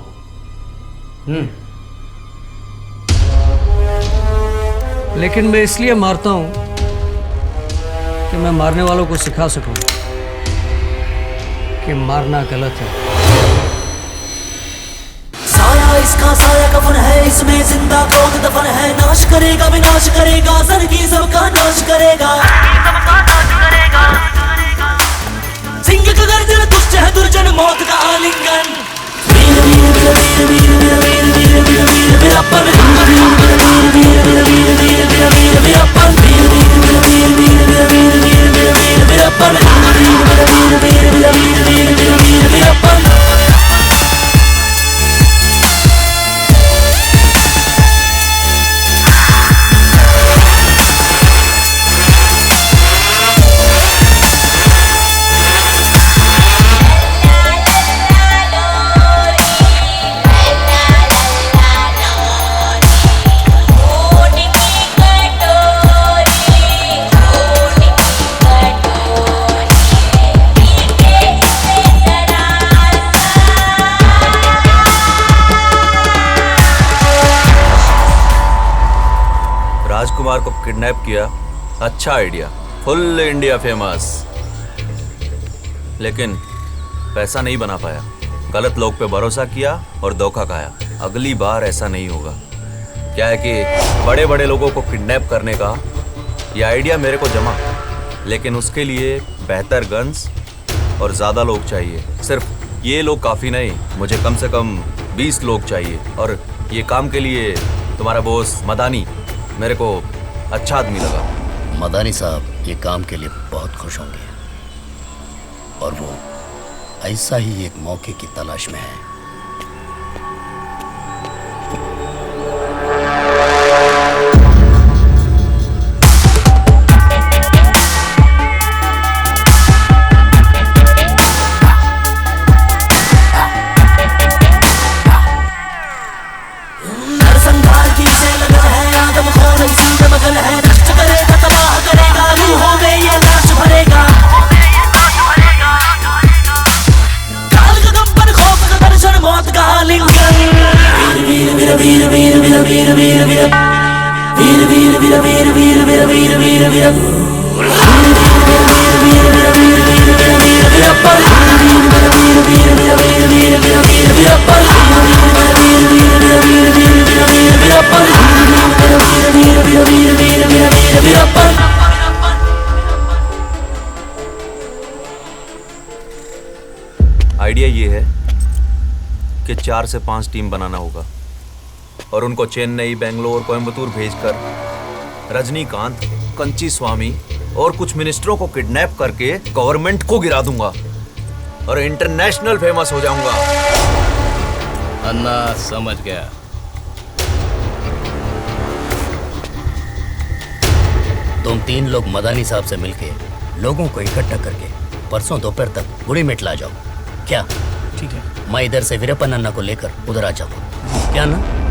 लेकिन मैं इसलिए मारता हूं कि मैं मारने वालों को सिखा सकूं कि मारना गलत है। साया इसका साया कफन है, इसमें जिंदा क्रोध दफन है। नाश करेगा विनाश करेगा, जिंदगी सबका नाश करेगा। सिंह का गर्जन दुष्ट है दुर्जन, मौत का आलिंगन। वीर वीर वीर वीर वीर वीर वीर वीर वीर वीरप्पन। वीर वीर वीर वीर वीर वीर वीर वीर वीरप्पन। वीर वीर वीर वीर वीर वीर वीर वीर वीर वीरप्पन। वीर वीर वीर वीर वीर वीर वीर वीर वीरप्पन। राजकुमार को किडनैप किया, अच्छा आइडिया, फुल इंडिया फेमस। लेकिन पैसा नहीं बना पाया, गलत लोग पे भरोसा किया और धोखा खाया। अगली बार ऐसा नहीं होगा। क्या है कि बड़े बड़े लोगों को किडनैप करने का ये आइडिया मेरे को जमा, लेकिन उसके लिए बेहतर गन्स और ज़्यादा लोग चाहिए। सिर्फ ये लोग काफ़ी नहीं, मुझे कम से कम 20 लोग चाहिए। और ये काम के लिए तुम्हारा बॉस मदानी मेरे को अच्छा आदमी लगा। मदानी साहब ये काम के लिए बहुत खुश होंगे और वो ऐसा ही एक मौके की तलाश में है। आइडिया ये है कि 4 से 5 टीम बनाना होगा और उनको चेन्नई, बेंगलोर, कोयम्बतूर भेजकर रजनीकांत, कंची स्वामी और कुछ मिनिस्टरों को किडनैप करके गवर्नमेंट को गिरा दूंगा और इंटरनेशनल फेमस हो जाऊंगा। अन्ना समझ गया। तुम 3 लोग मदानी साहब से मिलके लोगों को इकट्ठा करके परसों दोपहर तक गुड़ी मेट ला जाओ। क्या? ठीक है। मैं इधर से वीरप्पन अन्ना को लेकर उधर आ जाऊंगा। क्या ना?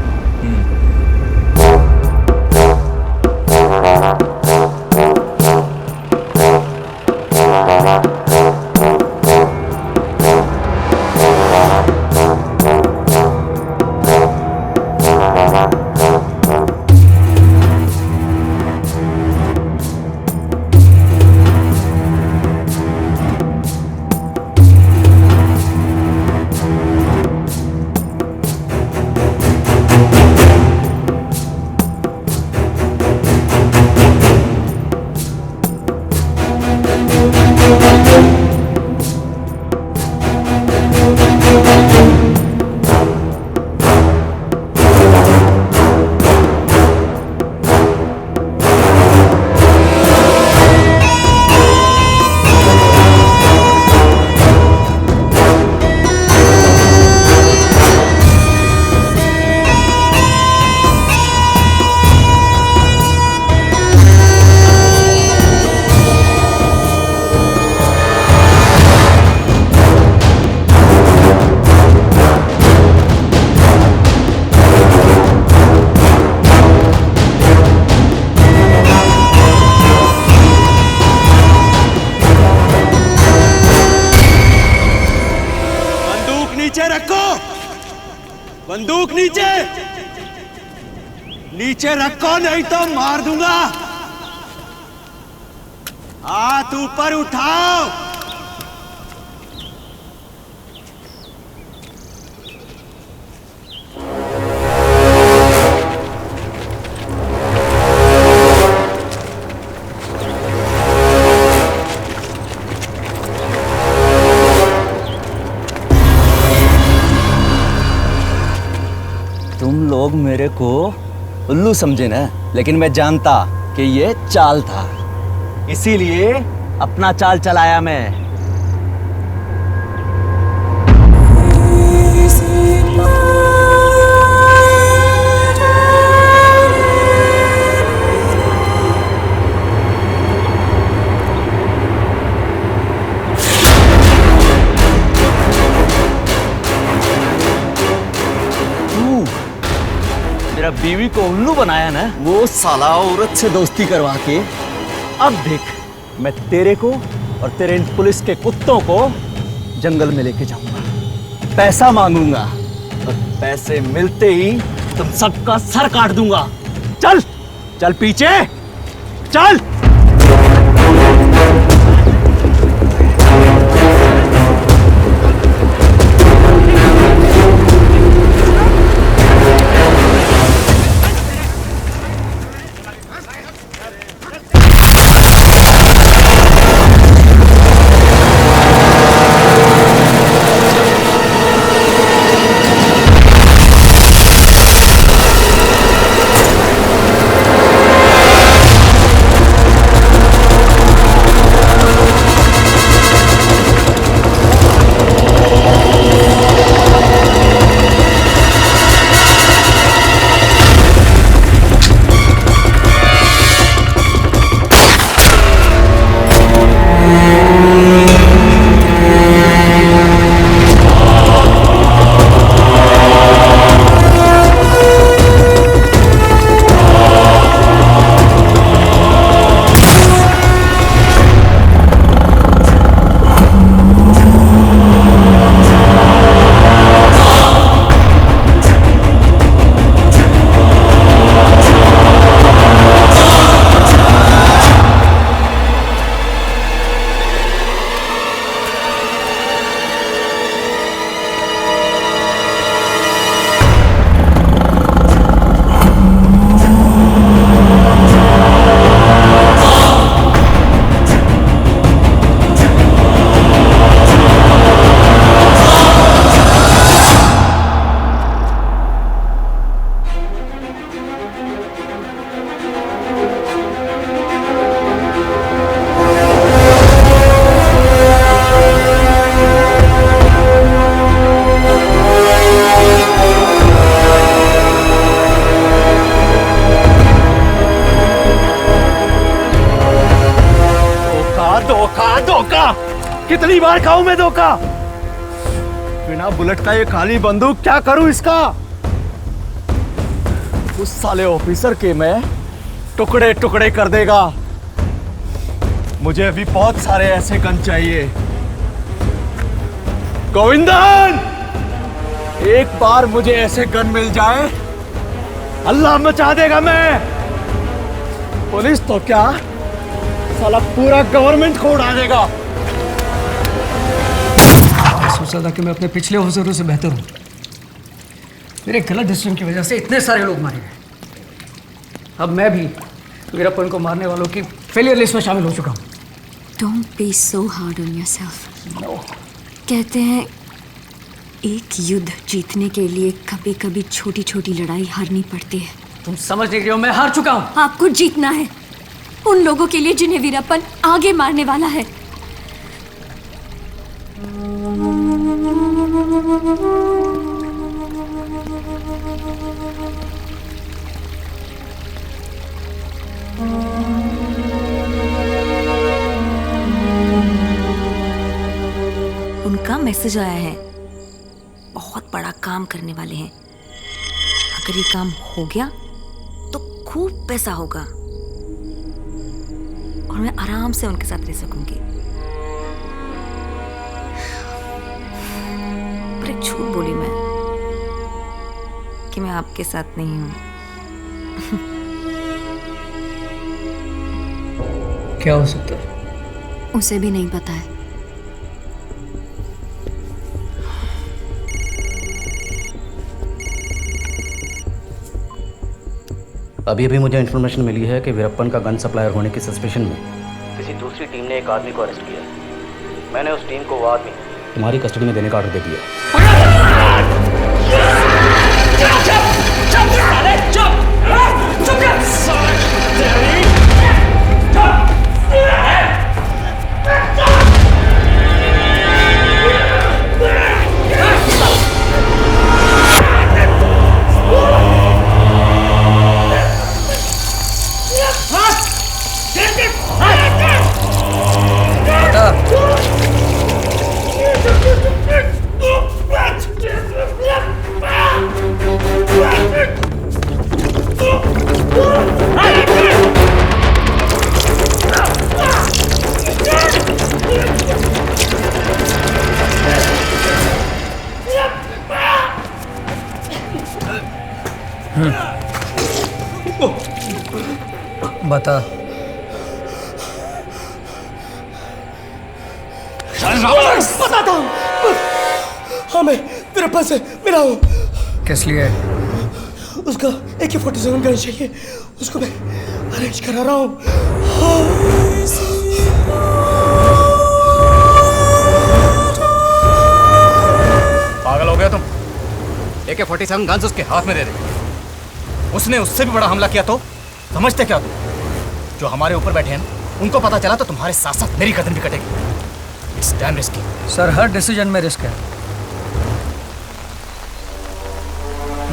बंदूक नीचे नीचे रखो, नहीं तो मार दूंगा। हाथ ऊपर उठाओ। तुम लोग मेरे को उल्लू समझे ना, लेकिन मैं जानता कि ये चाल था, इसीलिए अपना चाल चलाया मैं। मेरा बीवी को उल्लू बनाया ना, वो साला औरत से दोस्ती करवा के, अब देख मैं तेरे को और तेरे इन पुलिस के कुत्तों को जंगल में लेके जाऊंगा, पैसा मांगूंगा और पैसे मिलते ही तुम सबका सर काट दूंगा। चल चल पीछे चल। धोखा धोखा, कितनी बार खाऊं मैं धोखा? बिना बुलेट का ये खाली बंदूक क्या करूं इसका? उस साले ऑफिसर के मैं टुकड़े टुकड़े कर देगा। मुझे अभी बहुत सारे ऐसे गन चाहिए। गोविंदन, एक बार मुझे ऐसे गन मिल जाए, अल्लाह मचा देगा मैं। पुलिस तो क्या, साला पूरा गवर्नमेंट को उड़ा देगा। सोचा था कि मैं अपने पिछले ऑफिसरों से बेहतर हूँ। मेरे गलत डिसीजन की वजह से इतने सारे लोग मारे गए। अब मैं भी वीरप्पन को मारने वालों की फेलियर लिस्ट में शामिल हो चुका हूँ। Don't be so hard on yourself. कहते हैं एक युद्ध जीतने के लिए कभी कभी छोटी छोटी लड़ाई हारनी पड़ती है। तुम समझ नहीं रही हो, मैं हार चुका हूँ। आपको जीतना है उन लोगों के लिए जिन्हें वीरप्पन आगे मारने वाला है। उनका मैसेज आया है, बहुत बड़ा काम करने वाले हैं। अगर ये काम हो गया तो खूब पैसा होगा और मैं आराम से उनके साथ रह सकूंगी। पर एक झूठ बोली मैं कि मैं आपके साथ नहीं हूं। क्या हो सकता है? उसे भी नहीं पता है। अभी अभी मुझे इन्फॉर्मेशन मिली है कि वीरप्पन का गन सप्लायर होने की सस्पेशन में किसी दूसरी टीम ने एक आदमी को अरेस्ट किया। मैंने उस टीम को वो आदमी तुम्हारी कस्टडी में देने का ऑर्डर दे दिया। बता। बताता हूँ। हाँ, मैं वीरप्पन से मिला हूँ। किस लिए? उसका AK-47 गन चाहिए, उसको मैं अरेंज करा रहा हूँ। पागल हो गया तुम? AK-47 गन्स उसके हाथ में दे दे। उसने उससे भी बड़ा हमला किया तो समझते क्या तुम? जो हमारे ऊपर बैठे हैं उनको पता चला तो तुम्हारे साथ साथ मेरी गर्दन भी कटेगी। It's damn risky. Sir, her decision में रिस्क है।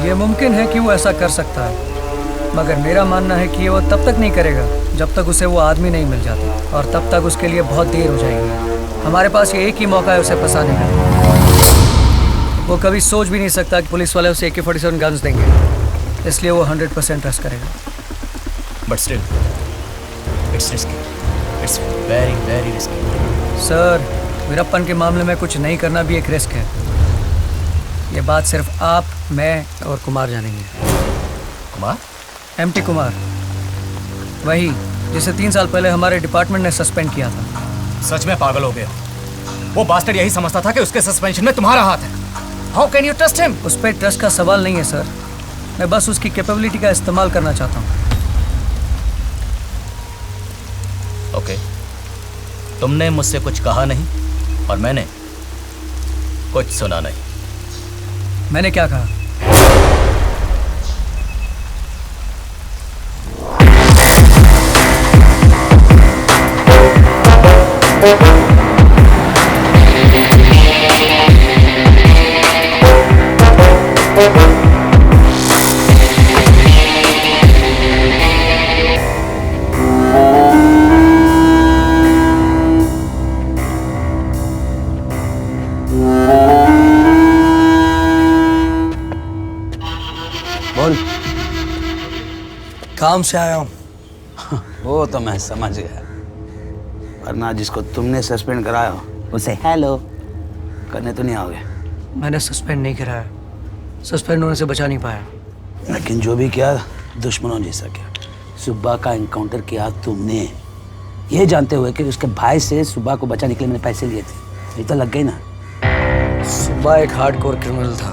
ये मुमकिन है कि वो ऐसा कर सकता है, मगर मेरा मानना है कि वो तब तक नहीं करेगा जब तक उसे वो आदमी नहीं मिल जाता, और तब तक उसके लिए बहुत देर हो जाएगी। हमारे पास ये एक ही मौका है उसे फंसाने का। वो कभी सोच भी नहीं सकता कि पुलिस वाले उसे AK-47 गन्स देंगे, इसलिए वो 100% ट्रस्ट करेगा। But still it's risky. It's very very risky. Sir, Veerappan के मामले में कुछ नहीं करना भी एक रिस्क है। ये बात सिर्फ आप, मैं और कुमार जानेंगे। कुमार? MT कुमार, वही जिसे 3 साल पहले हमारे डिपार्टमेंट ने सस्पेंड किया था। सच में पागल हो गया। वो बास्टर्ड यही समझता था कि उसके सस्पेंशन में तुम्हारा हाथ है। How can you trust him? उस पर ट्रस्ट का सवाल नहीं है सर, मैं बस उसकी कैपेबिलिटी का इस्तेमाल करना चाहता हूँ। ओके, तुमने मुझसे कुछ कहा नहीं और मैंने कुछ सुना नहीं। मैंने क्या कहा? काम से आया हूँ। वो तो मैं समझ गया, वरना जिसको तुमने सस्पेंड कराया उसे हेलो करने तो नहीं आओगे। मैंने सस्पेंड नहीं कराया, सस्पेंड होने से बचा नहीं पाया। लेकिन जो भी किया दुश्मनों जैसा किया। सुब्बा का एनकाउंटर किया तुमने, ये जानते हुए कि उसके भाई से सुब्बा को बचाने के लिए मैंने पैसे लिए थे। ये तो लग गई ना। सुब्बा एक हार्डकोर क्रिमिनल था।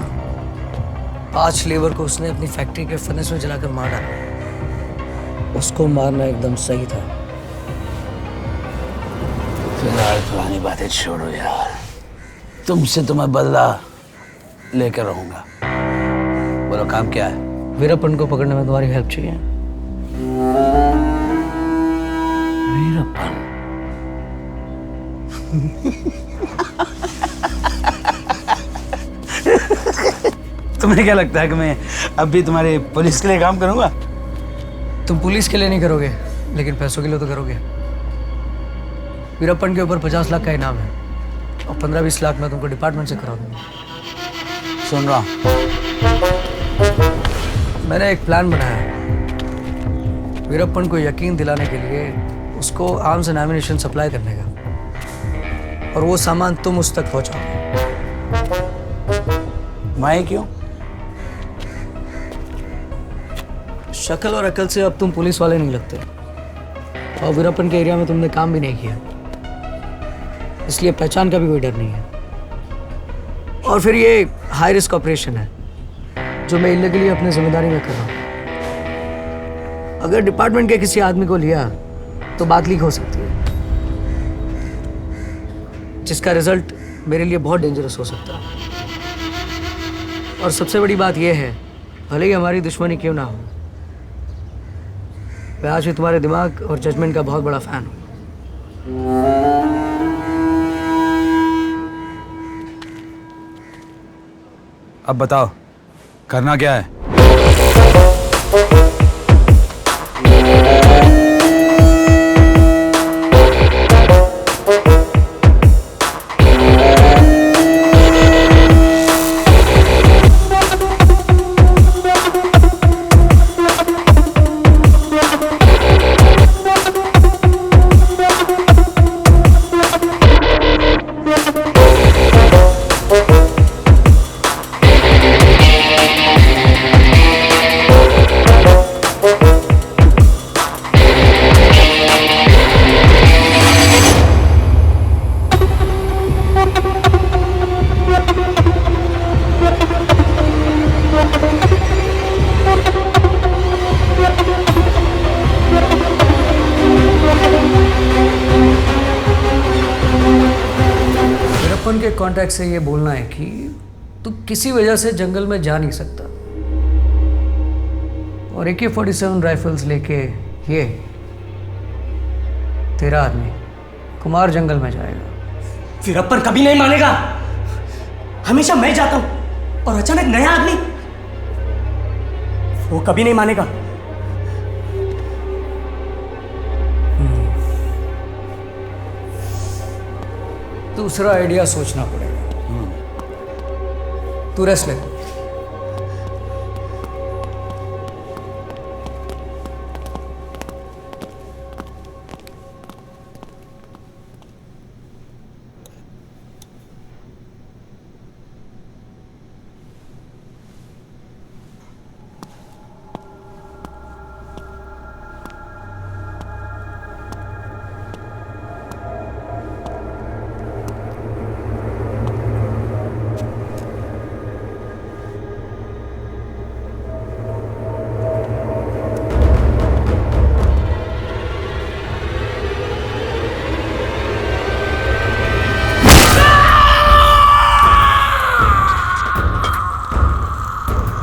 5 लेबर को उसने अपनी फैक्ट्री के फर्नेस में जलाकर मार डाला। उसको मारना एकदम सही था। फिलहाल पुरानी बातें छोड़ो यार, तुमसे तो मैं बदला लेकर रहूंगा। बोलो काम क्या है? वीरप्पन को पकड़ने में तुम्हारी हेल्प चाहिए। वीरप्पन? तुम्हें क्या लगता है कि मैं अब भी तुम्हारी पुलिस के लिए काम करूंगा? तुम पुलिस के लिए नहीं करोगे, लेकिन पैसों के लिए तो करोगे। वीरप्पन के ऊपर 50 लाख का इनाम है और 15-20 लाख मैं तुमको डिपार्टमेंट से करा दूंगा। सुन रहा हूं। मैंने एक प्लान बनाया है। वीरप्पन को यकीन दिलाने के लिए उसको आर्म्स एंड एम्युनिशन सप्लाई करने का, और वो सामान तुम उस तक पहुंचाओगे। मैं क्यों? शक्ल और अकल से अब तुम पुलिस वाले नहीं लगते, और वीरप्पन के एरिया में तुमने काम भी नहीं किया, इसलिए पहचान का भी कोई डर नहीं है। और फिर ये हाई रिस्क ऑपरेशन है जो मैं इल्लीगली अपनी जिम्मेदारी में कर रहा हूँ। अगर डिपार्टमेंट के किसी आदमी को लिया तो बात लीक हो सकती है, जिसका रिजल्ट मेरे लिए बहुत डेंजरस हो सकता है। और सबसे बड़ी बात यह है, भले ही हमारी दुश्मनी क्यों ना हो, मैं आज भी तुम्हारे दिमाग और जजमेंट का बहुत बड़ा फैन हूँ। अब बताओ करना क्या है? के कांटेक्ट से ये बोलना है कि तू किसी वजह से जंगल में जा नहीं सकता, और AK-47 राइफल्स लेके ये तेरा आदमी कुमार जंगल में जाएगा। वीरप्पन कभी नहीं मानेगा। हमेशा मैं जाता हूं और अचानक नया आदमी, वो कभी नहीं मानेगा। दूसरा आइडिया सोचना पड़ेगा। तू रेस्ट ले।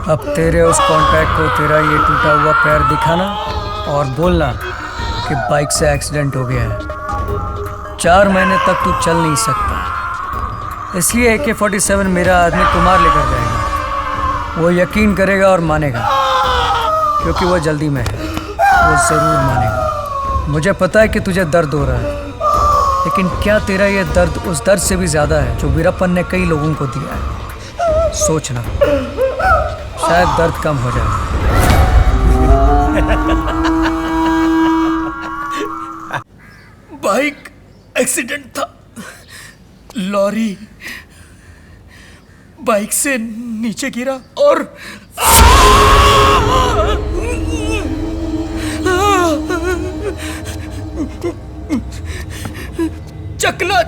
अब तेरे उस कॉन्टैक्ट को तेरा ये टूटा हुआ पैर दिखाना और बोलना कि बाइक से एक्सीडेंट हो गया है। 4 महीने तक तू चल नहीं सकता, इसलिए AK-47 मेरा आदमी कुमार लेकर जाएगा। वो यकीन करेगा और मानेगा, क्योंकि वो जल्दी में है। वो ज़रूर मानेगा। मुझे पता है कि तुझे दर्द हो रहा है, लेकिन क्या तेरा ये दर्द उस दर्द से भी ज़्यादा है जो वीरप्पन ने कई लोगों को दिया है? सोचना, शायद दर्द कम हो जाए। बाइक एक्सीडेंट था। लॉरी बाइक से नीचे गिरा और चकना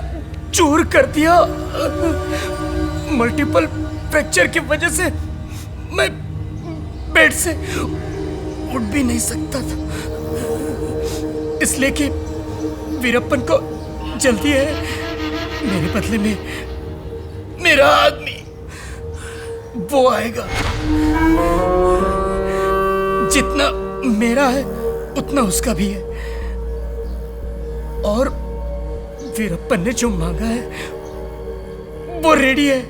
चूर कर दिया। मल्टीपल फ्रैक्चर की वजह से मैं बेड से उठ भी नहीं सकता था, इसलिए कि वीरप्पन को जल्दी है। मेरे बदले में मेरा आदमी वो आएगा। जितना मेरा है उतना उसका भी है, और वीरप्पन ने जो मांगा है वो रेडी है।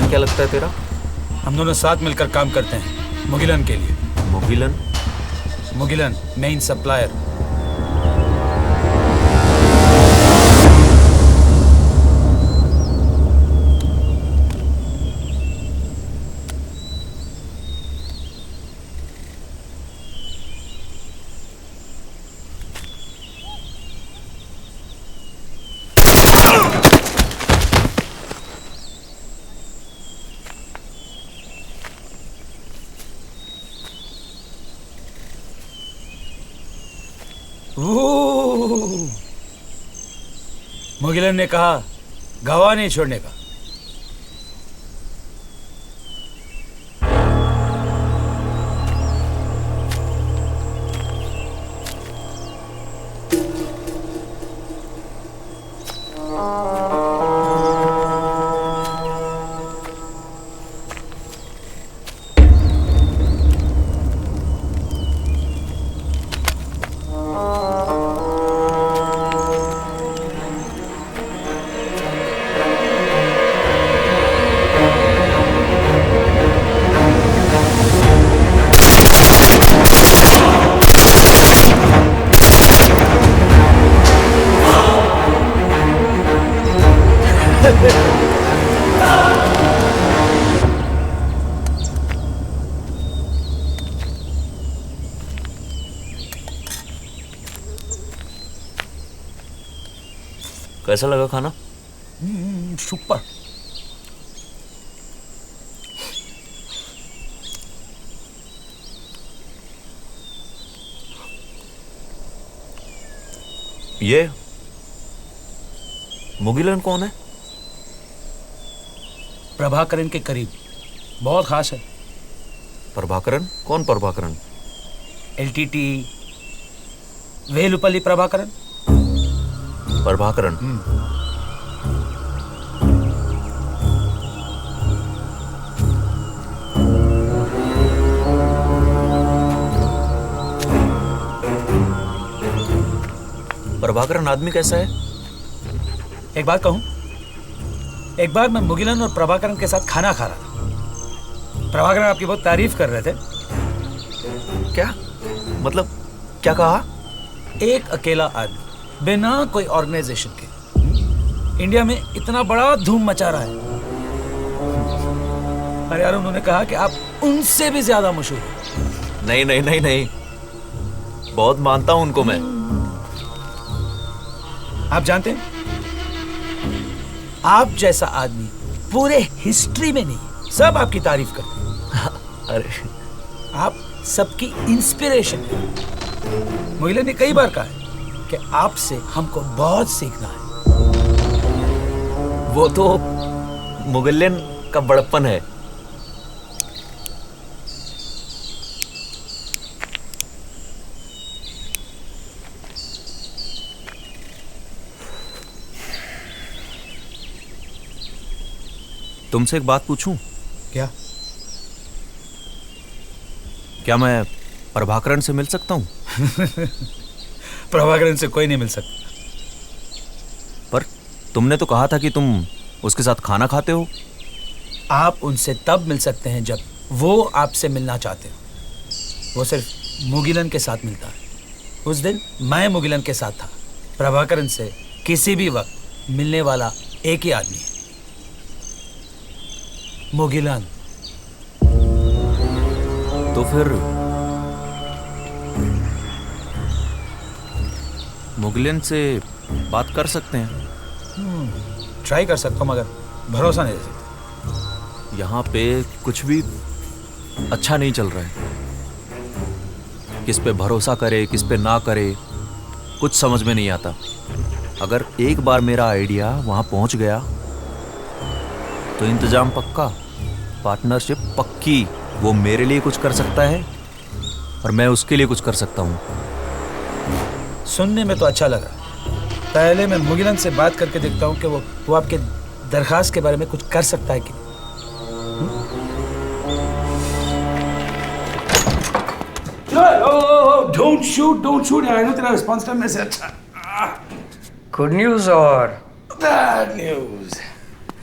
क्या लगता है तेरा? हम दोनों साथ मिलकर काम करते हैं मुगिलन के लिए। मुगिलन? Mugilan main supplier. मुगिलन ने कहा गवाह नहीं छोड़ने का। कैसा लगा खाना? सुपर। ये मुगिलन कौन है? प्रभाकरन के करीब, बहुत खास है। प्रभाकरन? कौन प्रभाकरन? LTT वेलुपल्ली प्रभाकरन। प्रभाकरन। प्रभाकरन आदमी कैसा है? एक बात कहूं, एक बार मैं मुगिलन और प्रभाकरन के साथ खाना खा रहा था। प्रभाकरन आपकी बहुत तारीफ कर रहे थे। क्या मतलब, क्या कहा? एक अकेला आदमी बिना कोई ऑर्गेनाइजेशन के इंडिया में इतना बड़ा धूम मचा रहा है। अरे यार, उन्होंने कहा कि आप उनसे भी ज्यादा मशहूर हैं। नहीं नहीं नहीं नहीं, बहुत मानता हूं उनको मैं। आप जानते हैं, आप जैसा आदमी पूरे हिस्ट्री में नहीं, सब आपकी तारीफ करते हैं। अरे आप सबकी इंस्पिरेशन है। मुगिलन ने कई बार कहा है कि आपसे हमको बहुत सीखना है। वो तो मुगिलन का बड़प्पन है। तुमसे एक बात पूछूं? क्या? क्या मैं प्रभाकरण से मिल सकता हूं? प्रभाकरण से कोई नहीं मिल सकता। पर तुमने तो कहा था कि तुम उसके साथ खाना खाते हो। आप उनसे तब मिल सकते हैं जब वो आपसे मिलना चाहते हो। वो सिर्फ मुगिलन के साथ मिलता है। उस दिन मैं मुगिलन के साथ था। प्रभाकरण से किसी भी वक्त मिलने वाला एक ही आदमी है, मुगिलन। तो फिर मुगिलन से बात कर सकते हैं? ट्राई कर सकता हूँ मगर भरोसा नहीं दे सकता। यहाँ पे कुछ भी अच्छा नहीं चल रहा है। किस पे भरोसा करे किस पे ना करे कुछ समझ में नहीं आता। अगर एक बार मेरा आइडिया वहाँ पहुँच गया तो इंतजाम पक्का, पार्टनरशिप पक्की। वो मेरे लिए कुछ कर सकता है और मैं उसके लिए कुछ कर सकता हूँ। सुनने में तो अच्छा लग रहा है। पहले मैं मुगिलन से बात करके देखता हूँ कि वो आपके दरखास्त के बारे में कुछ कर सकता है कि डोंट शूट। आई नो तेरा रिस्पॉन्स करने से अच्छा। गुड न्यूज और बैड न्यूज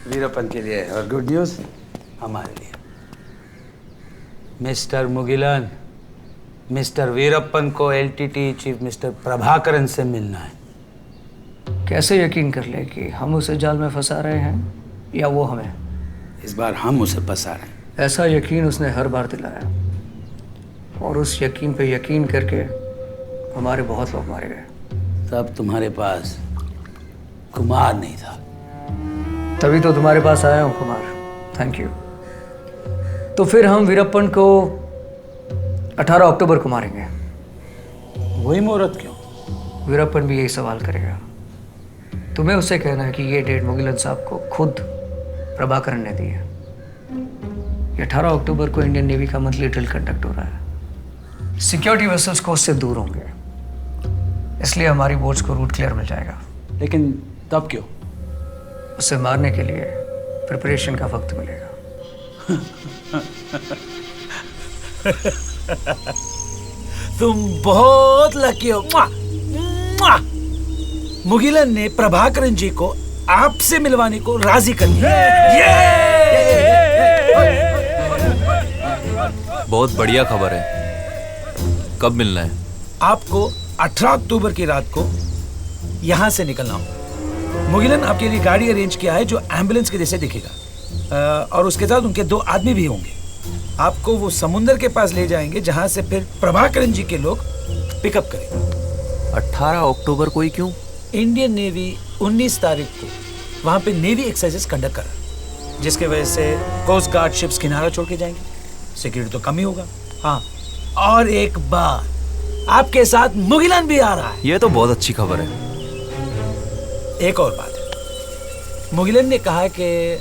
वीरप्पन के लिए और गुड न्यूज हमारे लिए। मिस्टर मुगिलन, मिस्टर वीरप्पन को एलटीटी चीफ मिस्टर प्रभाकरन से मिलना है। कैसे यकीन कर ले कि हम उसे जाल में फंसा रहे हैं या वो हमें? इस बार हम उसे फंसा रहे हैं। ऐसा यकीन उसने हर बार दिलाया और उस यकीन पे यकीन करके हमारे बहुत लोग मारे गए। तब तुम्हारे पास कुमार नहीं था। तभी तो तुम्हारे पास आया हूँ कुमार। Thank you. तो फिर हम वीरप्पन को 18 अक्टूबर को मारेंगे। वही मुहूर्त क्यों? वीरप्पन भी यही सवाल करेगा। तुम्हें उससे कहना है कि ये डेट मुगिलन साहब को खुद प्रभाकरन ने दी है। ये 18 अक्टूबर को इंडियन नेवी का मंथली ड्रिल कंडक्ट हो रहा है। सिक्योरिटी वेसल्स को उससे दूर होंगे, इसलिए हमारी बोट्स को रूट क्लियर मिल जाएगा। लेकिन तब क्यों? उसे मारने के लिए प्रिपरेशन का वक्त मिलेगा। तुम बहुत लकी हो। मुआ! मुआ! मुगिलन ने प्रभाकरन जी को आपसे मिलवाने को राजी कर दिया। बहुत बढ़िया खबर है। कब मिलना है? आपको 18 अक्टूबर की रात को यहाँ से निकलना हो। मुगिलन आपके लिए गाड़ी अरेंज किया है जो एम्बुलेंस के जैसे दिखेगा और उसके साथ उनके 2 आदमी भी होंगे। आपको वो समुंदर के पास ले जाएंगे जहाँ से फिर प्रभाकरन जी के लोग पिकअप करेंगे। 18 अक्टूबर को ही क्यों? इंडियन नेवी 19 तारीख को वहाँ पे नेवी एक्सरसाइजेस कंडक्ट कर रहा है, जिसके वजह से कोस्ट गार्ड शिप्स किनारा छोड़ के जाएंगे। सिक्योरिटी तो कम ही होगा। हाँ, और एक बार आपके साथ मुगिलन भी आ रहा है। ये तो बहुत अच्छी खबर है। एक और बात है, मुगिलन ने कहा कि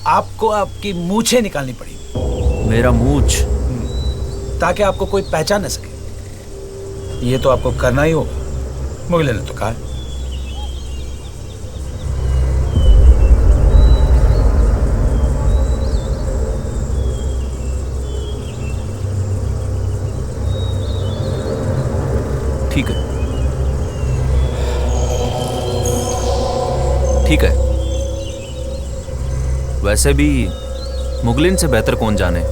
आपको आपकी मूछें निकालनी पड़ेगी। मेरा मूछ? ताकि आपको कोई पहचान न सके। ये तो आपको करना ही होगा, मुगिलन ने तो कहा है। ठीक है, ठीक है। वैसे भी मुगलिन से बेहतर कौन जाने।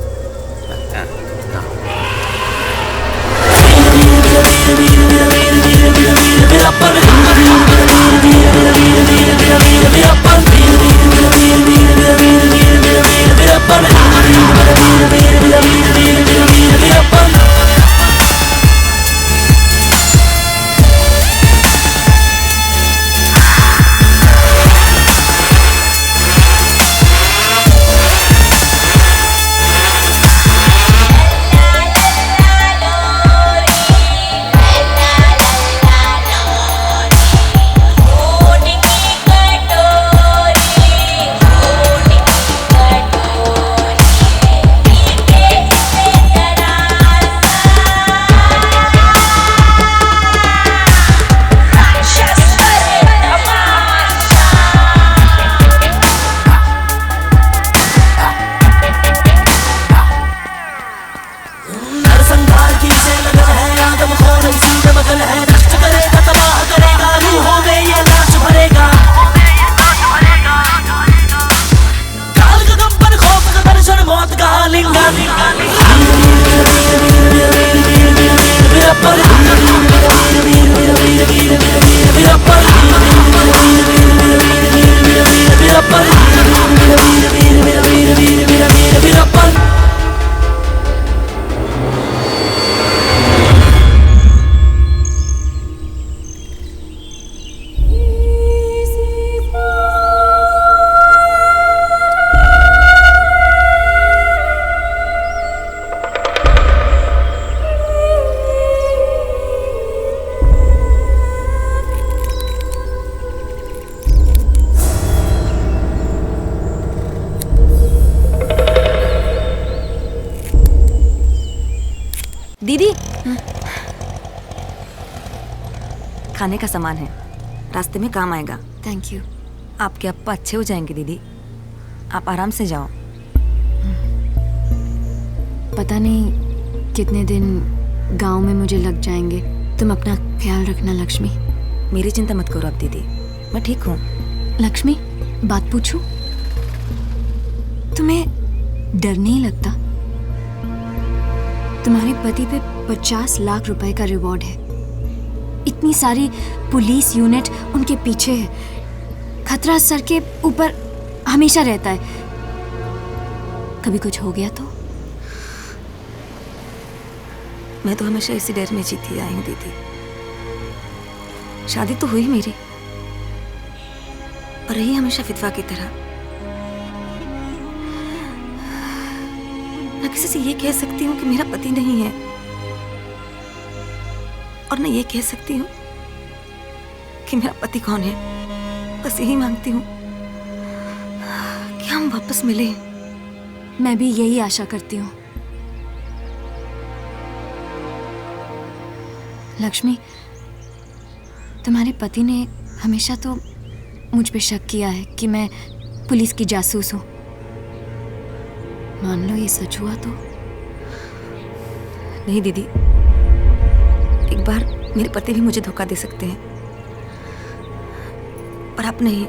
आलिंगन वीरप्पन वीरप्पन वीरप्पन दीदी, खाने का सामान है, रास्ते में काम आएगा। Thank you. आपके अप्पा अच्छे हो जाएंगे दीदी, आप आराम से जाओ। पता नहीं कितने दिन गांव में मुझे लग जाएंगे। तुम अपना ख्याल रखना लक्ष्मी। मेरी चिंता मत करो आप दीदी, मैं ठीक हूँ। लक्ष्मी, बात पूछूं? तुम्हें डर नहीं लगता? तुम्हारे पति पे 50 लाख रुपए का रिवॉर्ड है। इतनी सारी पुलिस यूनिट उनके पीछे है। खतरा सर के ऊपर हमेशा रहता है। कभी कुछ हो गया तो? मैं तो हमेशा इसी डर में जीती आई हूँ दीदी। शादी तो हुई मेरी, पर रही हमेशा विधवा की तरह। न किसी से ये कह सकती हूँ कि मेरा पति नहीं है, और न ये कह सकती हूँ कि मेरा पति कौन है। बस यही मांगती हूँ कि हम वापस मिले। मैं भी यही आशा करती हूँ। लक्ष्मी, तुम्हारे पति ने हमेशा तो मुझ पे शक किया है कि मैं पुलिस की जासूस हूँ। मान लो ये सच हुआ तो? नहीं दीदी, एक बार मेरे पति भी मुझे धोखा दे सकते हैं, पर आप नहीं।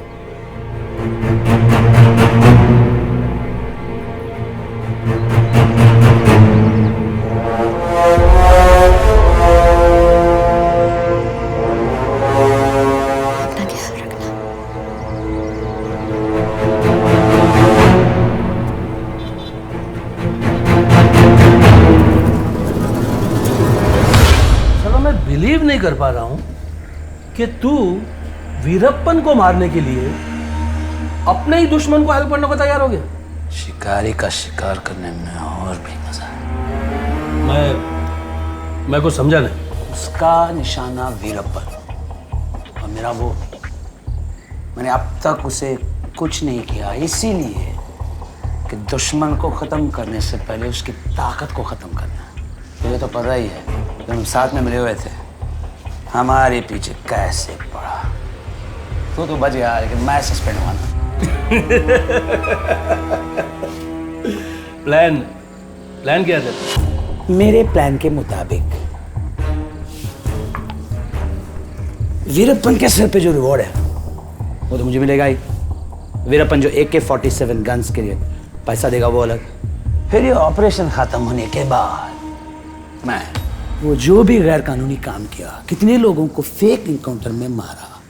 बिलीव नहीं कर पा रहा हूं कि तू वीरप्पन को मारने के लिए अपने ही दुश्मन को हेल्प करने को तैयार हो गया। शिकारी का शिकार करने में और भी मजा है। मैं कुछ समझा नहीं। उसका निशाना वीरप्पन और मेरा वो। मैंने अब तक उसे कुछ नहीं किया, इसीलिए कि दुश्मन को खत्म करने से पहले उसकी ताकत को खत्म करना। तुझे तो पता ही है, जब हम साथ में मिले हुए थे हमारे पीछे कैसे पड़ा। तो बच गया, लेकिन मैं सस्पेंड हुआ ना। प्लान क्या था? मेरे प्लान के मुताबिक वीरप्पन के सिर पे जो रिवॉर्ड है वो तो मुझे मिलेगा ही। वीरप्पन जो AK-47 गन्स के लिए पैसा देगा वो अलग। फिर ये ऑपरेशन खत्म होने के बाद मैं वो जो भी गैर कानूनी काम किया, कितने लोगों को फेक इनकाउंटर में मारा,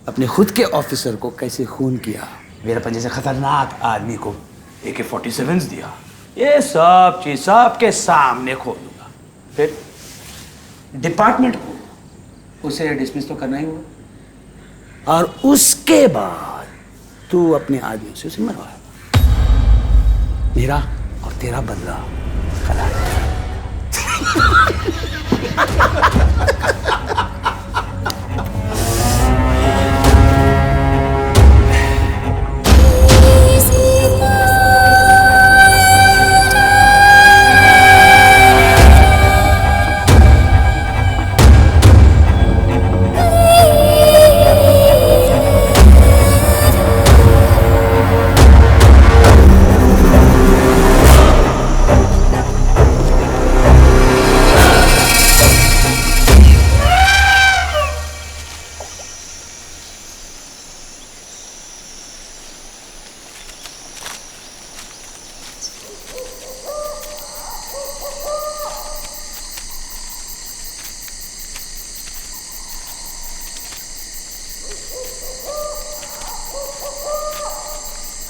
अपने खुद के ऑफिसर को कैसे खून किया, वीरप्पन जैसे खतरनाक आदमी को AK-47 दिया, ये सब चीज सबके सामने खोलूंगा। फिर डिपार्टमेंट को उसे डिसमिस तो करना ही होगा, और उसके बाद तू अपने आदमियों से उसे मरवाएगा। मेरा और तेरा बदला खला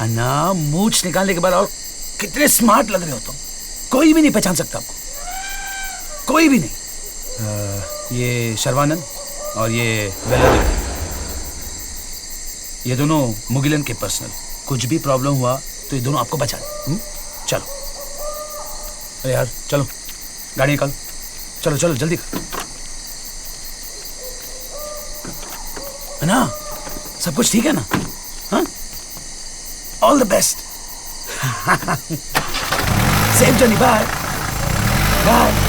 अन्ना, मूछ निकालने के बाद और कितने स्मार्ट लग रहे हो तुम। कोई भी नहीं पहचान सकता आपको, कोई भी नहीं। ये शर्वानंद और ये वेलारी, ये दोनों मुगिलन के पर्सनल। कुछ भी प्रॉब्लम हुआ तो ये दोनों आपको बचा लें। चलो अरे यार चलो, गाड़ी निकाल, चलो चलो जल्दी कर। है ना, सब कुछ ठीक है ना? हाँ, all the best. Safe journey, bye bye.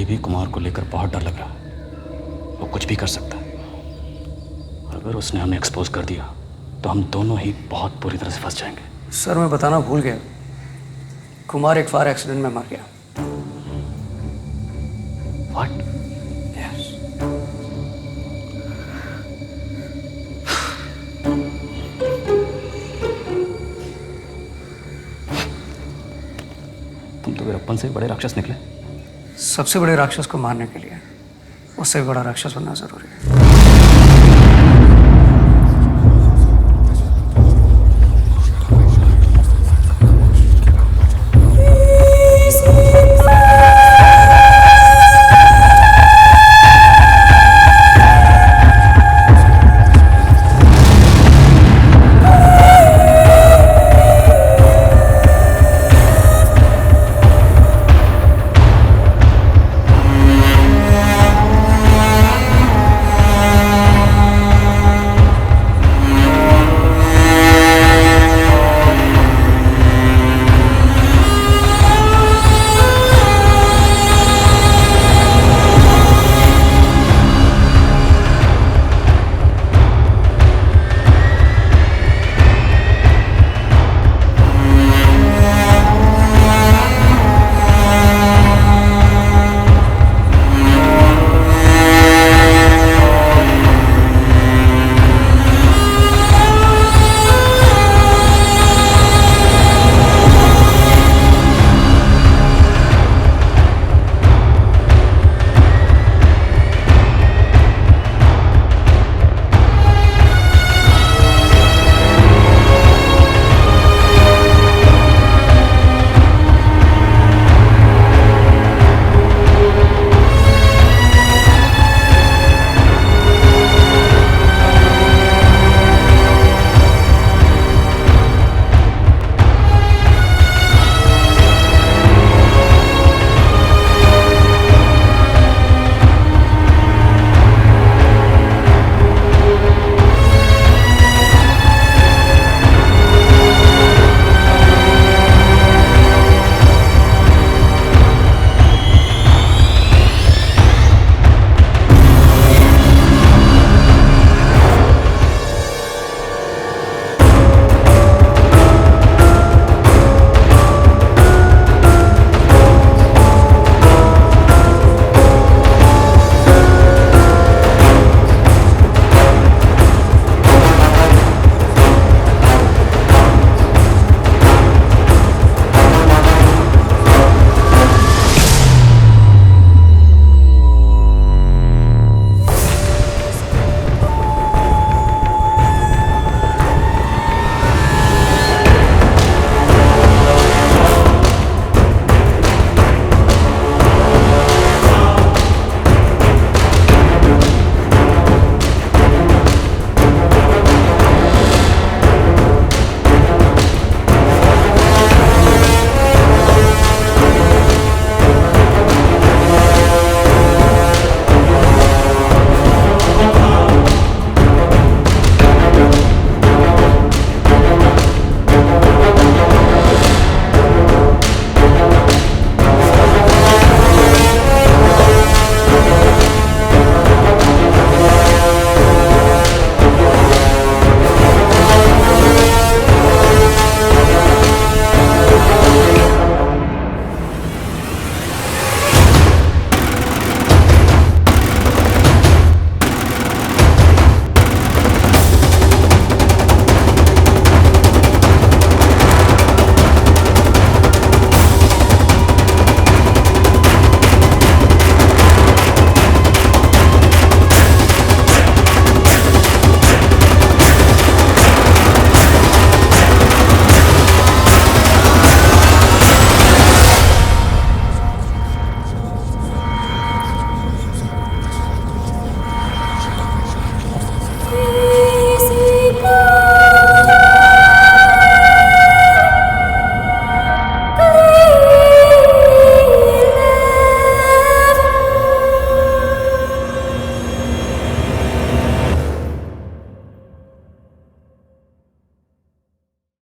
अभी भी कुमार को लेकर बहुत डर लग रहा है। वो कुछ भी कर सकता है। अगर उसने हमें एक्सपोज कर दिया तो हम दोनों ही बहुत बुरी तरह से फंस जाएंगे। सर मैं बताना भूल गया, कुमार एक फायर एक्सीडेंट में मर गया। What? Yes. तुम तो वीरप्पन से बड़े राक्षस निकले। सबसे बड़े राक्षस को मारने के लिए उससे बड़ा राक्षस बनना जरूरी है।